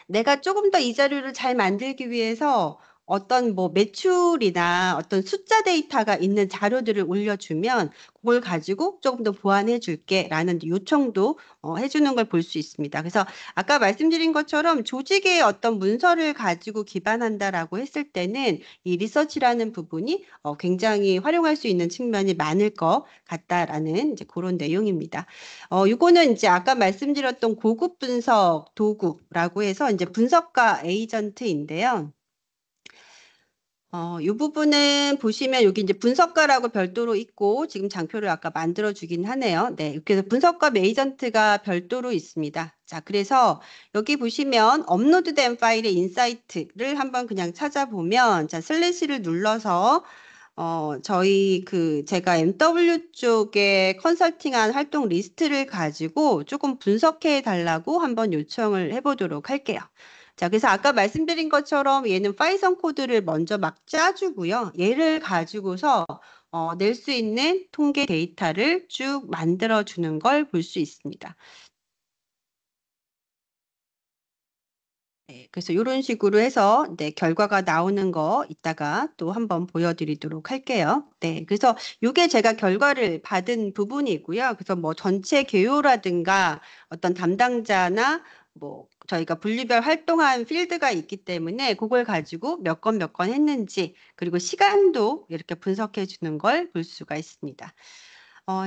내가 조금 더 이 자료를 잘 만들기 위해서 어떤 뭐 매출이나 어떤 숫자 데이터가 있는 자료들을 올려주면 그걸 가지고 조금 더 보완해 줄게라는 요청도 해주는 걸 볼 수 있습니다. 그래서 아까 말씀드린 것처럼 조직의 어떤 문서를 가지고 기반한다라고 했을 때는 이 리서치라는 부분이 굉장히 활용할 수 있는 측면이 많을 것 같다라는 이제 그런 내용입니다. 이거는 이제 아까 말씀드렸던 고급 분석 도구라고 해서 이제 분석가 에이전트인데요. 이 부분은 보시면 여기 이제 분석가라고 별도로 있고 지금 장표를 아까 만들어 주긴 하네요. 네, 이렇게 해서 분석가 에이전트가 별도로 있습니다. 자, 그래서 여기 보시면 업로드된 파일의 인사이트를 한번 그냥 찾아보면 자, 슬래시를 눌러서 저희 제가 MW 쪽에 컨설팅한 활동 리스트를 가지고 조금 분석해 달라고 한번 요청을 해보도록 할게요. 자, 그래서 아까 말씀드린 것처럼 얘는 파이썬 코드를 먼저 막 짜주고요. 얘를 가지고서 낼 수 있는 통계 데이터를 쭉 만들어 주는 걸 볼 수 있습니다. 네, 그래서 이런 식으로 해서 네, 결과가 나오는 거 이따가 또 한번 보여드리도록 할게요. 네, 그래서 이게 제가 결과를 받은 부분이고요. 그래서 뭐 전체 개요라든가 어떤 담당자나 뭐 저희가 분류별 활동한 필드가 있기 때문에 그걸 가지고 몇 건 했는지 그리고 시간도 이렇게 분석해 주는 걸 볼 수가 있습니다.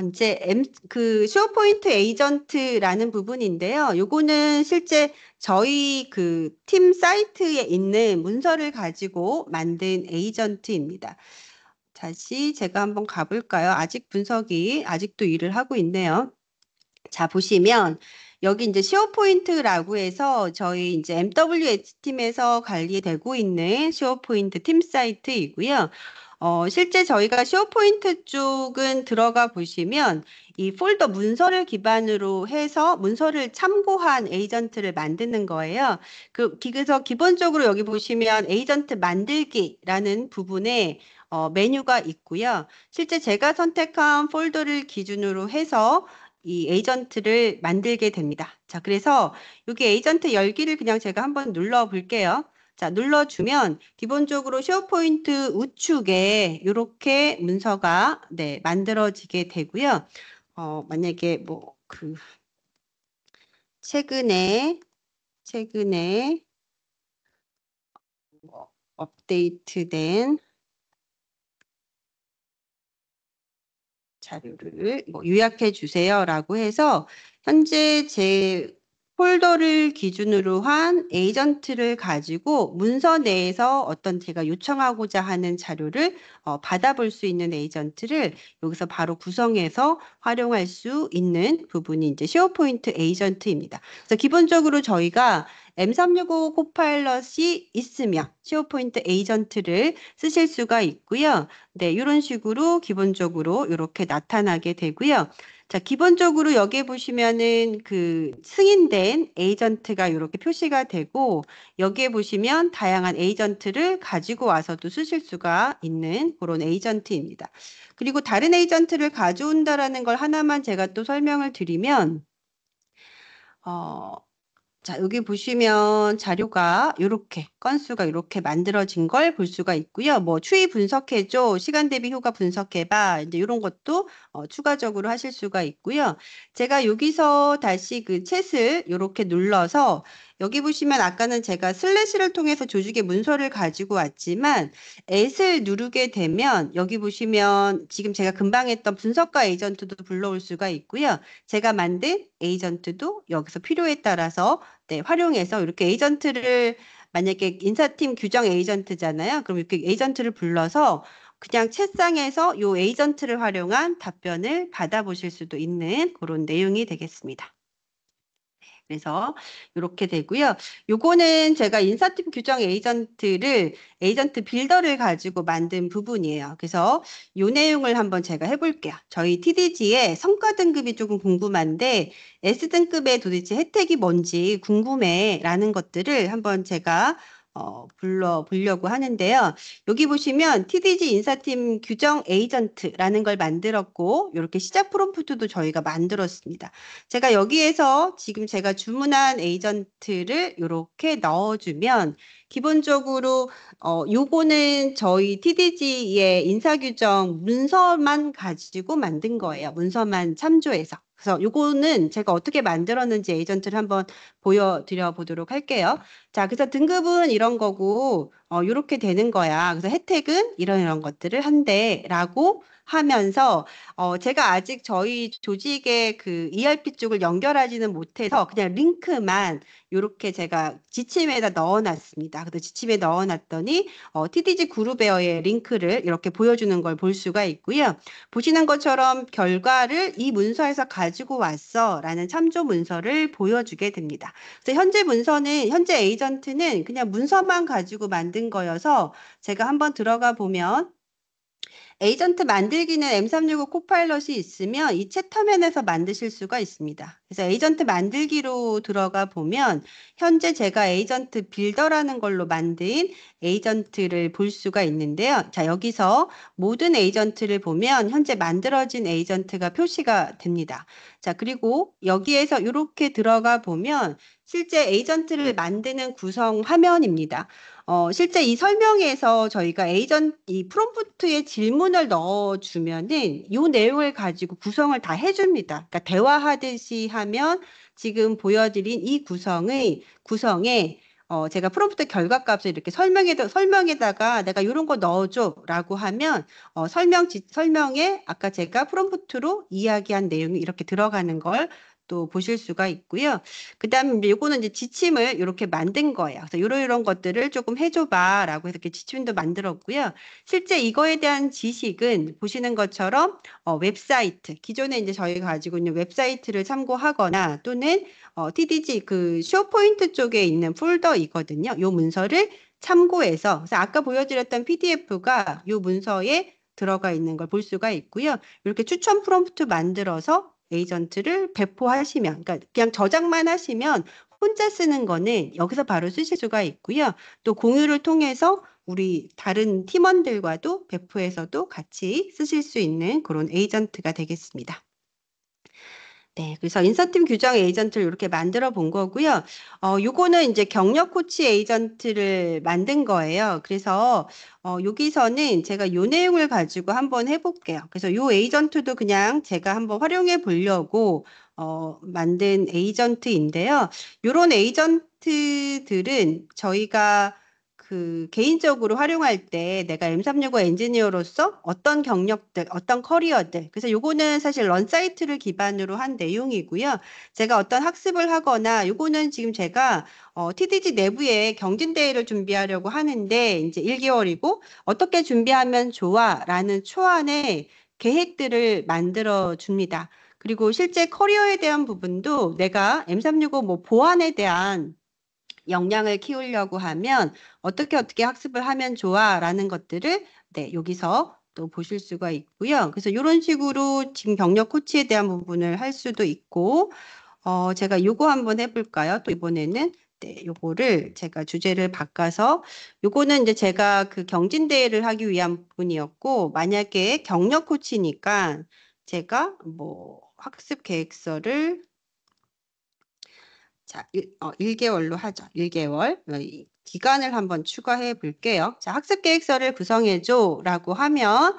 이제 슈어포인트 에이전트라는 부분인데요. 요거는 실제 저희 팀 사이트에 있는 문서를 가지고 만든 에이전트입니다. 다시 제가 한번 가볼까요? 아직 분석이 아직도 일을 하고 있네요. 자, 보시면 여기 이제 쉐어포인트라고 해서 저희 이제 MWH 팀에서 관리되고 있는 쉐어포인트 팀 사이트이고요. 실제 저희가 쉐어포인트 쪽은 들어가 보시면 이 폴더 문서를 기반으로 해서 문서를 참고한 에이전트를 만드는 거예요. 그래서 기본적으로 여기 보시면 에이전트 만들기라는 부분에 메뉴가 있고요. 실제 제가 선택한 폴더를 기준으로 해서 이 에이전트를 만들게 됩니다. 자, 그래서 여기 에이전트 열기를 그냥 제가 한번 눌러 볼게요. 자, 눌러주면 기본적으로 쉐어포인트 우측에 이렇게 문서가 네, 만들어지게 되고요. 만약에 최근에 뭐 업데이트된 자료를 뭐 요약해 주세요라고 해서 현재 제 폴더를 기준으로 한 에이전트를 가지고 문서 내에서 어떤 제가 요청하고자 하는 자료를 받아볼 수 있는 에이전트를 여기서 바로 구성해서 활용할 수 있는 부분이 이제 쉐어포인트 에이전트입니다. 그래서 기본적으로 저희가 M365 코파일럿이 있으면 쉐어포인트 에이전트를 쓰실 수가 있고요. 네, 이런 식으로 기본적으로 이렇게 나타나게 되고요. 자, 기본적으로 여기 보시면은 승인된 에이전트가 이렇게 표시가 되고 여기에 보시면 다양한 에이전트를 가지고 와서도 쓰실 수가 있는 그런 에이전트입니다. 그리고 다른 에이전트를 가져온다라는 걸 하나만 제가 또 설명을 드리면 어, 자, 여기 보시면 자료가 이렇게 건수가 이렇게 만들어진 걸 볼 수가 있고요. 뭐 추이 분석해줘, 시간 대비 효과 분석해봐, 이제 이런 것도 추가적으로 하실 수가 있고요. 제가 여기서 다시 챗을 이렇게 눌러서 여기 보시면 아까는 제가 슬래시를 통해서 조직의 문서를 가지고 왔지만 @을 누르게 되면 여기 보시면 지금 제가 금방 했던 분석가 에이전트도 불러올 수가 있고요. 제가 만든 에이전트도 여기서 필요에 따라서 네, 활용해서 이렇게 에이전트를 만약에 인사팀 규정 에이전트잖아요. 그럼 이렇게 에이전트를 불러서 그냥 채상에서 이 에이전트를 활용한 답변을 받아보실 수도 있는 그런 내용이 되겠습니다. 그래서 이렇게 되고요. 요거는 제가 인사팀 규정 에이전트 빌더를 가지고 만든 부분이에요. 그래서 요 내용을 한번 제가 해볼게요. 저희 TDG의 성과 등급이 조금 궁금한데 S등급의 도대체 혜택이 뭔지 궁금해라는 것들을 한번 제가 불러보려고 하는데요. 여기 보시면 TDG 인사팀 규정 에이전트라는 걸 만들었고 이렇게 시작 프롬프트도 저희가 만들었습니다. 제가 여기에서 지금 제가 주문한 에이전트를 이렇게 넣어주면 기본적으로 요거는 저희 TDG의 인사규정 문서만 가지고 만든 거예요. 문서만 참조해서. 그래서 요거는 제가 어떻게 만들었는지 에이전트를 한번 보여드려 보도록 할게요. 자, 그래서 등급은 이런 거고, 이렇게 되는 거야. 그래서 혜택은 이런 것들을 한대라고 하면서, 제가 아직 저희 조직의 ERP 쪽을 연결하지는 못해서 그냥 링크만 이렇게 제가 지침에다 넣어놨습니다. 그래서 지침에 넣어놨더니, TDG 그룹웨어의 링크를 이렇게 보여주는 걸 볼 수가 있고요. 보시는 것처럼 결과를 이 문서에서 가지고 왔어 라는 참조 문서를 보여주게 됩니다. 그래서 현재 에이전트는 그냥 문서만 가지고 만든 거여서 제가 한번 들어가 보면 에이전트 만들기는 M365 코파일럿이 있으면 이 챕터맨에서 만드실 수가 있습니다. 그래서 에이전트 만들기로 들어가 보면 현재 제가 에이전트 빌더라는 걸로 만든 에이전트를 볼 수가 있는데요. 자, 여기서 모든 에이전트를 보면 현재 만들어진 에이전트가 표시가 됩니다. 자, 그리고 여기에서 이렇게 들어가 보면 실제 에이전트를 만드는 구성 화면입니다. 실제 이 설명에서 저희가 이 프롬프트에 질문을 넣어주면은 이 내용을 가지고 구성을 다 해줍니다. 그러니까 대화하듯이 하면 지금 보여드린 이 구성에 제가 프롬프트 결과값을 이렇게 설명에다가 내가 이런 거 넣어줘라고 하면 설명에 아까 제가 프롬프트로 이야기한 내용이 이렇게 들어가는 걸 또 보실 수가 있고요. 그다음에 이제 요거는 이제 지침을 이렇게 만든 거예요. 그래서 이런 것들을 조금 해줘봐라고 해서 이렇게 지침도 만들었고요. 실제 이거에 대한 지식은 보시는 것처럼 웹사이트, 기존에 이제 저희가 가지고 있는 웹사이트를 참고하거나 또는 TDG 그 쇼포인트 쪽에 있는 폴더이거든요. 요 문서를 참고해서 그래서 아까 보여드렸던 PDF가 요 문서에 들어가 있는 걸 볼 수가 있고요. 이렇게 추천 프롬프트 만들어서 에이전트를 배포하시면, 그러니까 그냥 저장만 하시면 혼자 쓰는 거는 여기서 바로 쓰실 수가 있고요. 또 공유를 통해서 우리 다른 팀원들과도 배포해서도 같이 쓰실 수 있는 그런 에이전트가 되겠습니다. 네, 그래서 인사팀 규정 에이전트를 이렇게 만들어 본 거고요. 요거는 이제 경력 코치 에이전트를 만든 거예요. 그래서 여기서는 제가 요 내용을 가지고 한번 해볼게요. 그래서 요 에이전트도 그냥 제가 한번 활용해 보려고 만든 에이전트인데요. 요런 에이전트들은 저희가 그 개인적으로 활용할 때 내가 M365 엔지니어로서 어떤 경력들, 어떤 커리어들, 그래서 요거는 사실 런사이트를 기반으로 한 내용이고요. 제가 어떤 학습을 하거나 요거는 지금 제가 TDG 내부에 경진대회를 준비하려고 하는데 이제 1개월이고 어떻게 준비하면 좋아라는 초안의 계획들을 만들어 줍니다. 그리고 실제 커리어에 대한 부분도 내가 M365 뭐 보안에 대한 역량을 키우려고 하면 어떻게 학습을 하면 좋아라는 것들을 네, 여기서 또 보실 수가 있고요. 그래서 이런 식으로 지금 경력 코치에 대한 부분을 할 수도 있고, 제가 요거 한번 해볼까요? 또 이번에는 네, 요거를 제가 주제를 바꿔서 요거는 이제 제가 그 경진대회를 하기 위한 부분이었고, 만약에 경력 코치니까 제가 뭐 학습 계획서를 자, 1개월로 하죠. 1개월. 이 기간을 한번 추가해 볼게요. 자, 학습 계획서를 구성해 줘라고 하면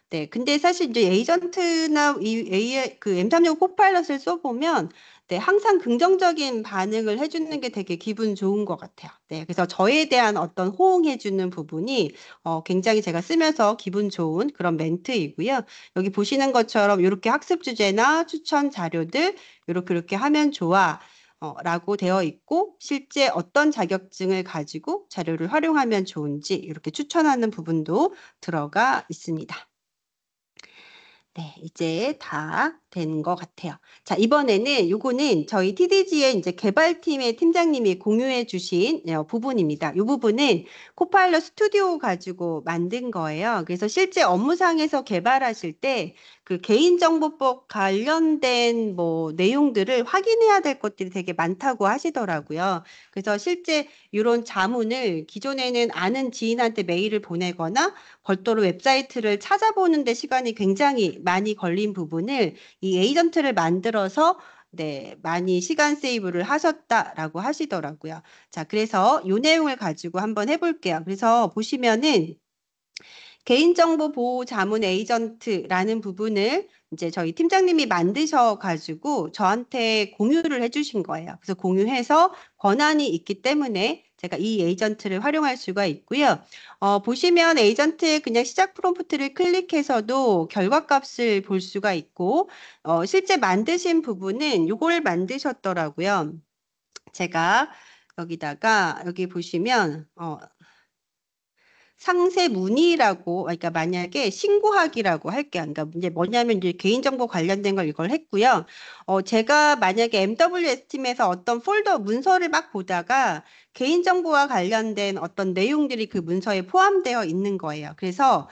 네, 근데 사실 이제 에이전트나 이 AI 그 M365 코파일럿을 써보면 네, 항상 긍정적인 반응을 해주는 게 되게 기분 좋은 것 같아요. 네, 그래서 저에 대한 어떤 호응해주는 부분이 굉장히 제가 쓰면서 기분 좋은 그런 멘트이고요. 여기 보시는 것처럼 이렇게 학습 주제나 추천 자료들 이렇게 하면 좋아. 라고 되어 있고 실제 어떤 자격증을 가지고 자료를 활용하면 좋은지 이렇게 추천하는 부분도 들어가 있습니다. 네, 이제 다 된 것 같아요. 자, 이번에는 요거는 저희 TDG의 이제 개발팀의 팀장님이 공유해 주신 부분입니다. 이 부분은 코파일럿 스튜디오 가지고 만든 거예요. 그래서 실제 업무상에서 개발하실 때 그 개인정보법 관련된 뭐 내용들을 확인해야 될 것들이 되게 많다고 하시더라고요. 그래서 실제 이런 자문을 기존에는 아는 지인한테 메일을 보내거나 별도로 웹사이트를 찾아보는데 시간이 굉장히 많이 걸린 부분을 이 에이전트를 만들어서 네, 많이 시간 세이브를 하셨다라고 하시더라고요. 자, 그래서 이 내용을 가지고 한번 해볼게요. 그래서 보시면은 개인정보 보호 자문 에이전트라는 부분을 이제 저희 팀장님이 만드셔 가지고 저한테 공유를 해주신 거예요. 그래서 공유해서 권한이 있기 때문에 제가 이 에이전트를 활용할 수가 있고요. 보시면 에이전트의 그냥 시작 프롬프트를 클릭해서도 결과값을 볼 수가 있고, 실제 만드신 부분은 이걸 만드셨더라고요. 제가 여기다가 여기 보시면 상세 문의라고 그러니까 만약에 신고하기라고 할게요. 그러니까 이제 뭐냐면 이제 개인정보 관련된 걸 이걸 했고요. 제가 만약에 MWS 팀에서 어떤 폴더 문서를 막 보다가 개인정보와 관련된 어떤 내용들이 그 문서에 포함되어 있는 거예요. 그래서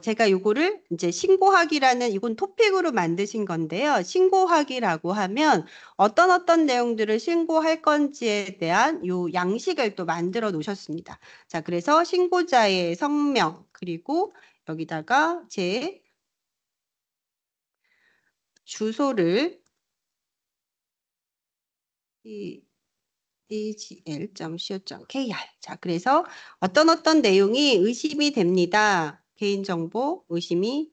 제가 요거를 이제 신고하기라는 이건 토픽으로 만드신 건데요. 신고하기라고 하면 어떤 내용들을 신고할 건지에 대한 요 양식을 또 만들어 놓으셨습니다. 자, 그래서 신고자의 성명, 그리고 여기다가 제 주소를 egl.co.kr. 자, 그래서 어떤 내용이 의심이 됩니다. 개인정보 의심이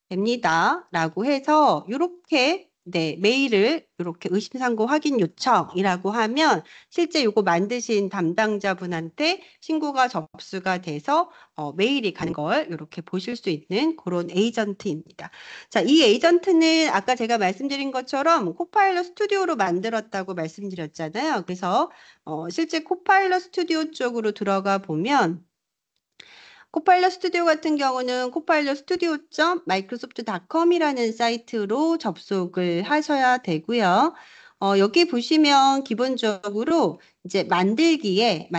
됩니다라고 해서 이렇게 네, 메일을 이렇게 의심상고 확인 요청이라고 하면 실제 요거 만드신 담당자분한테 신고가 접수가 돼서 메일이 가는 걸 이렇게 보실 수 있는 그런 에이전트입니다. 자, 이 에이전트는 아까 제가 말씀드린 것처럼 코파일럿 스튜디오로 만들었다고 말씀드렸잖아요. 그래서 실제 코파일럿 스튜디오 쪽으로 들어가 보면 코파일럿 스튜디오 같은 경우는 코파일럿 studio.microsoft.com이라는 사이트로 접속을 하셔야 되고요. 여기 보시면 기본적으로 이제 만들기에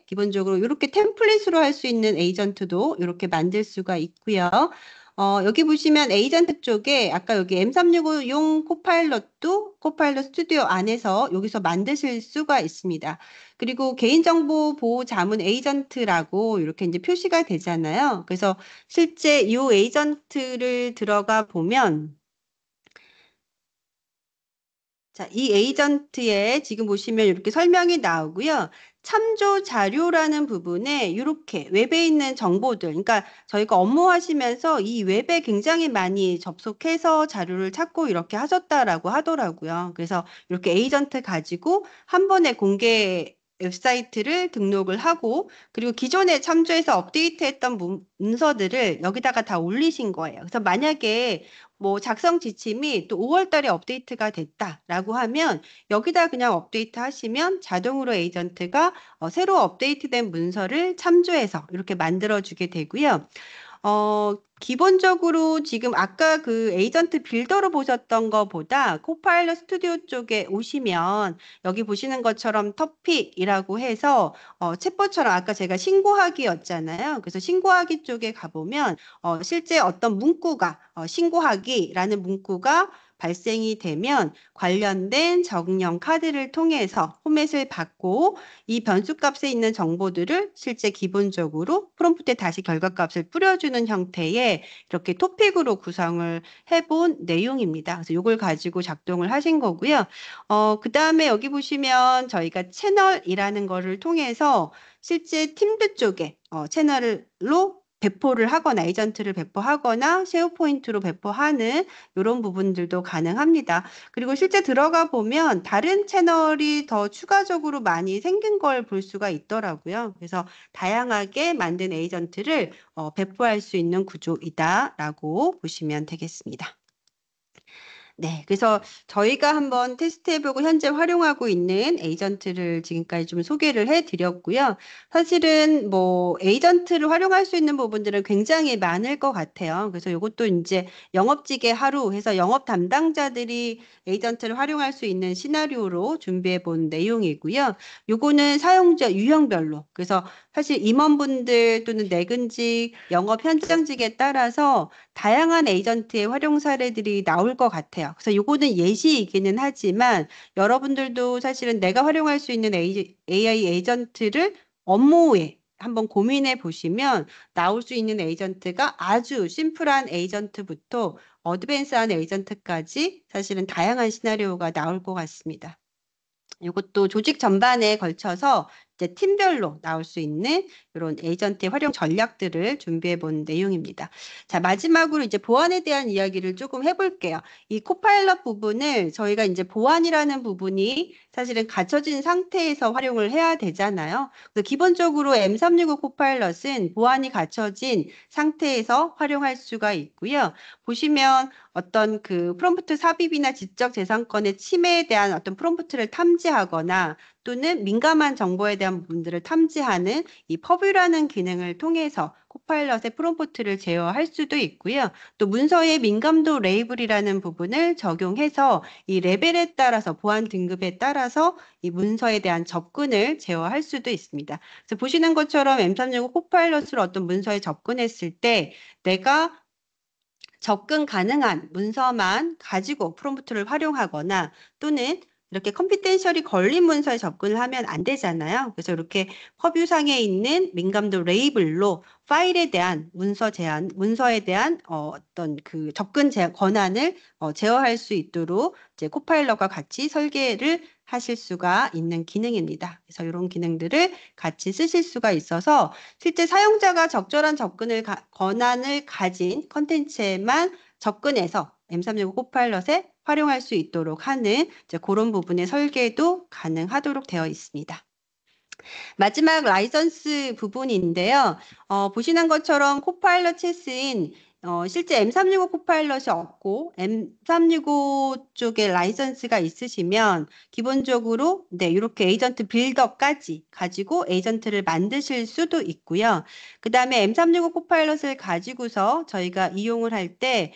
기본적으로 이렇게 템플릿으로 할 수 있는 에이전트도 이렇게 만들 수가 있고요. 여기 보시면 에이전트 쪽에 아까 여기 M365용 코파일럿도 코파일럿 스튜디오 안에서 여기서 만드실 수가 있습니다. 그리고 개인정보 보호 자문 에이전트라고 이렇게 이제 표시가 되잖아요. 그래서 실제 이 에이전트를 들어가 보면 자, 이 에이전트에 지금 보시면 이렇게 설명이 나오고요. 참조 자료라는 부분에 이렇게 웹에 있는 정보들, 그러니까 저희가 업무하시면서 이 웹에 굉장히 많이 접속해서 자료를 찾고 이렇게 하셨다라고 하더라고요. 그래서 이렇게 에이전트 가지고 한 번에 공개 웹사이트를 등록을 하고 그리고 기존에 참조해서 업데이트했던 문서들을 여기다가 다 올리신 거예요. 그래서 만약에 뭐 작성 지침이 또 5월 달에 업데이트가 됐다라고 하면 여기다 그냥 업데이트 하시면 자동으로 에이전트가 새로 업데이트된 문서를 참조해서 이렇게 만들어 주게 되고요. 기본적으로 지금 아까 그 에이전트 빌더로 보셨던 것보다 코파일럿 스튜디오 쪽에 오시면 여기 보시는 것처럼 터픽이라고 해서 챗봇처럼 아까 제가 신고하기였잖아요. 그래서 신고하기 쪽에 가보면 실제 어떤 문구가 신고하기라는 문구가 발생이 되면 관련된 정령 카드를 통해서 포맷을 받고 이 변수값에 있는 정보들을 실제 기본적으로 프롬프트에 다시 결과값을 뿌려주는 형태의 이렇게 토픽으로 구성을 해본 내용입니다. 그래서 이걸 가지고 작동을 하신 거고요. 그 다음에 여기 보시면 저희가 채널이라는 거를 통해서 실제 팀들 쪽에 채널로 배포를 하거나 에이전트를 배포하거나 쉐어포인트로 배포하는 이런 부분들도 가능합니다. 그리고 실제 들어가 보면 다른 채널이 더 추가적으로 많이 생긴 걸 볼 수가 있더라고요. 그래서 다양하게 만든 에이전트를 배포할 수 있는 구조이다라고 보시면 되겠습니다. 네, 그래서 저희가 한번 테스트해보고 현재 활용하고 있는 에이전트를 지금까지 좀 소개를 해드렸고요. 사실은 뭐 에이전트를 활용할 수 있는 부분들은 굉장히 많을 것 같아요. 그래서 이것도 이제 영업직의 하루 해서 영업 담당자들이 에이전트를 활용할 수 있는 시나리오로 준비해 본 내용이고요. 요거는 사용자 유형별로 그래서 사실 임원분들 또는 내근직, 영업 현장직에 따라서 다양한 에이전트의 활용 사례들이 나올 것 같아요. 그래서 요거는 예시이기는 하지만 여러분들도 사실은 내가 활용할 수 있는 AI 에이전트를 업무에 한번 고민해 보시면 나올 수 있는 에이전트가 아주 심플한 에이전트부터 어드밴스한 에이전트까지 사실은 다양한 시나리오가 나올 것 같습니다. 이것도 조직 전반에 걸쳐서 이제 팀별로 나올 수 있는 이런 에이전트의 활용 전략들을 준비해 본 내용입니다. 자, 마지막으로 이제 보안에 대한 이야기를 조금 해볼게요. 이 코파일럿 부분을 저희가 이제 보안이라는 부분이 사실은 갖춰진 상태에서 활용을 해야 되잖아요. 그래서 기본적으로 M365 코파일럿은 보안이 갖춰진 상태에서 활용할 수가 있고요. 보시면 어떤 그 프롬프트 삽입이나 지적 재산권의 침해에 대한 어떤 프롬프트를 탐지하거나 또는 민감한 정보에 대한 부분들을 탐지하는 이 퍼뷰라는 기능을 통해서 코파일럿의 프롬프트를 제어할 수도 있고요. 또 문서의 민감도 레이블이라는 부분을 적용해서 이 레벨에 따라서 보안 등급에 따라서 이 문서에 대한 접근을 제어할 수도 있습니다. 그래서 보시는 것처럼 M365 코파일럿으로 어떤 문서에 접근했을 때 내가 접근 가능한 문서만 가지고 프롬프트를 활용하거나 또는 이렇게 컴피텐셜이 걸린 문서에 접근을 하면 안 되잖아요. 그래서 이렇게 퍼뷰상에 있는 민감도 레이블로 파일에 대한 문서 제한, 문서에 대한 어떤 그 접근 권한을 제어할 수 있도록 이제 코파일럿과 같이 설계를 하실 수가 있는 기능입니다. 그래서 이런 기능들을 같이 쓰실 수가 있어서 실제 사용자가 적절한 권한을 가진 컨텐츠에만 접근해서 M365 코파일럿에 활용할 수 있도록 하는 이제 그런 부분의 설계도 가능하도록 되어 있습니다. 마지막 라이선스 부분인데요. 보시는 것처럼 코파일럿 체스인 실제 M365 코파일럿이 없고 M365 쪽에 라이선스가 있으시면 기본적으로 네, 이렇게 에이전트 빌더까지 가지고 에이전트를 만드실 수도 있고요. 그 다음에 M365 코파일럿을 가지고서 저희가 이용을 할 때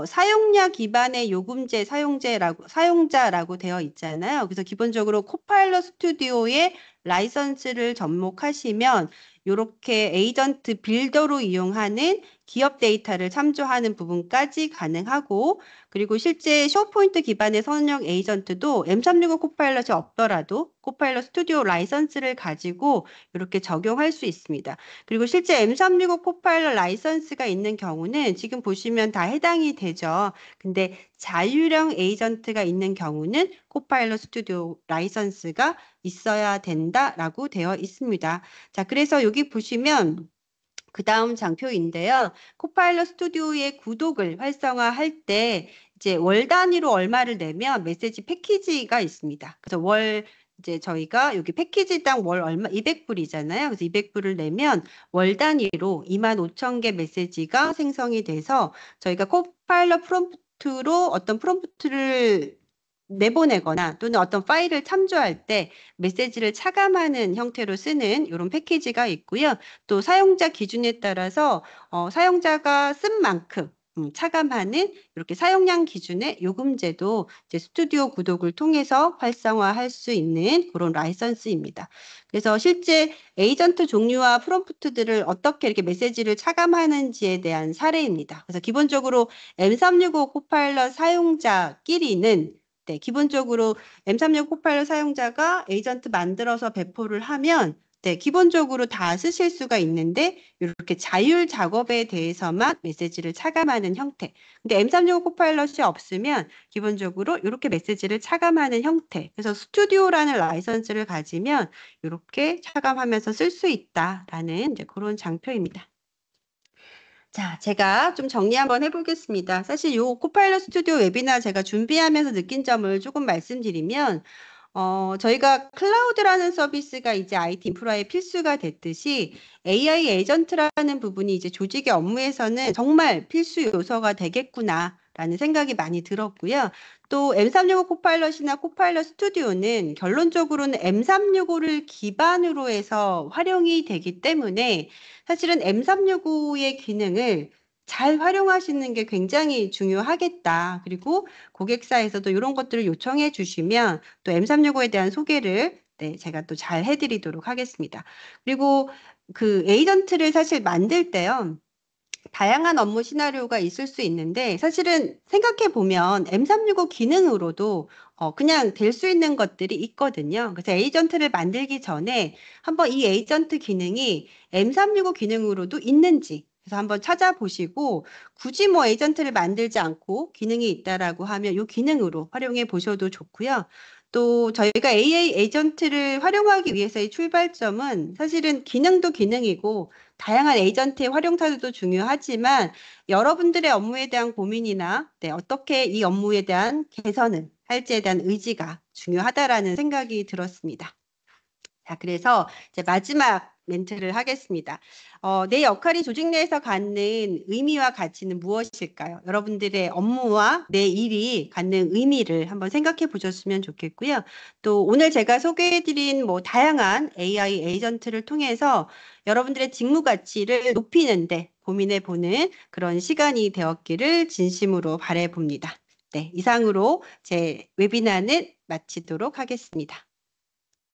사용자 기반의 요금제 사용자라고 되어 있잖아요. 그래서 기본적으로 코파일럿 스튜디오의 라이선스를 접목하시면 이렇게 에이전트 빌더로 이용하는 기업 데이터를 참조하는 부분까지 가능하고 그리고 실제 쉐어포인트 기반의 선형 에이전트도 M365 코파일럿이 없더라도 코파일럿 스튜디오 라이선스를 가지고 이렇게 적용할 수 있습니다. 그리고 실제 M365 코파일럿 라이선스가 있는 경우는 지금 보시면 다 해당이 되죠. 근데 자율형 에이전트가 있는 경우는 코파일럿 스튜디오 라이선스가 있어야 된다라고 되어 있습니다. 자, 그래서 여기 보시면 그 다음 장표인데요. 코파일럿 스튜디오의 구독을 활성화할 때 이제 월 단위로 얼마를 내면 메시지 패키지가 있습니다. 그래서 이제 저희가 여기 패키지당 월 얼마 200불이잖아요. 그래서 200불을 내면 월 단위로 25,000개 메시지가 생성이 돼서 저희가 코파일럿 프롬프트로 어떤 프롬프트를 내보내거나 또는 어떤 파일을 참조할 때 메시지를 차감하는 형태로 쓰는 이런 패키지가 있고요. 또 사용자 기준에 따라서 사용자가 쓴 만큼 차감하는 이렇게 사용량 기준의 요금제도 이제 스튜디오 구독을 통해서 활성화할 수 있는 그런 라이선스입니다. 그래서 실제 에이전트 종류와 프롬프트들을 어떻게 이렇게 메시지를 차감하는지에 대한 사례입니다. 그래서 기본적으로 M365 코파일럿 사용자끼리는 네, 기본적으로 M365 코파일럿 사용자가 에이전트 만들어서 배포를 하면 네, 기본적으로 다 쓰실 수가 있는데 이렇게 자율 작업에 대해서만 메시지를 차감하는 형태. 근데 M365 코파일럿이 없으면 기본적으로 이렇게 메시지를 차감하는 형태. 그래서 스튜디오라는 라이선스를 가지면 이렇게 차감하면서 쓸 수 있다라는 이제 그런 장표입니다. 자, 제가 좀 정리 한번 해보겠습니다. 사실 요 코파일럿 스튜디오 웨비나 제가 준비하면서 느낀 점을 조금 말씀드리면 저희가 클라우드라는 서비스가 이제 IT 인프라의 필수가 됐듯이 AI 에이전트라는 부분이 이제 조직의 업무에서는 정말 필수 요소가 되겠구나라는 생각이 많이 들었고요. 또 M365 코파일럿이나 코파일럿 스튜디오는 결론적으로는 M365를 기반으로 해서 활용이 되기 때문에 사실은 M365의 기능을 잘 활용하시는 게 굉장히 중요하겠다. 그리고 고객사에서도 이런 것들을 요청해 주시면 또 M365에 대한 소개를 네, 제가 또 잘 해드리도록 하겠습니다. 그리고 그 에이전트를 사실 만들 때요. 다양한 업무 시나리오가 있을 수 있는데 사실은 생각해 보면 M365 기능으로도 그냥 될 수 있는 것들이 있거든요. 그래서 에이전트를 만들기 전에 한번 이 에이전트 기능이 M365 기능으로도 있는지 그래서 한번 찾아보시고 굳이 뭐 에이전트를 만들지 않고 기능이 있다라고 하면 이 기능으로 활용해 보셔도 좋고요. 또 저희가 AA 에이전트를 활용하기 위해서의 출발점은 사실은 기능도 기능이고 다양한 에이전트의 활용타도 중요하지만 여러분들의 업무에 대한 고민이나 네, 어떻게 이 업무에 대한 개선을 할지에 대한 의지가 중요하다라는 생각이 들었습니다. 자, 그래서 이제 마지막 멘트를 하겠습니다. 내 역할이 조직 내에서 갖는 의미와 가치는 무엇일까요? 여러분들의 업무와 내 일이 갖는 의미를 한번 생각해 보셨으면 좋겠고요. 또 오늘 제가 소개해드린 뭐 다양한 AI 에이전트를 통해서 여러분들의 직무 가치를 높이는데 고민해 보는 그런 시간이 되었기를 진심으로 바라봅니다. 네, 이상으로 제 웨비나는 마치도록 하겠습니다.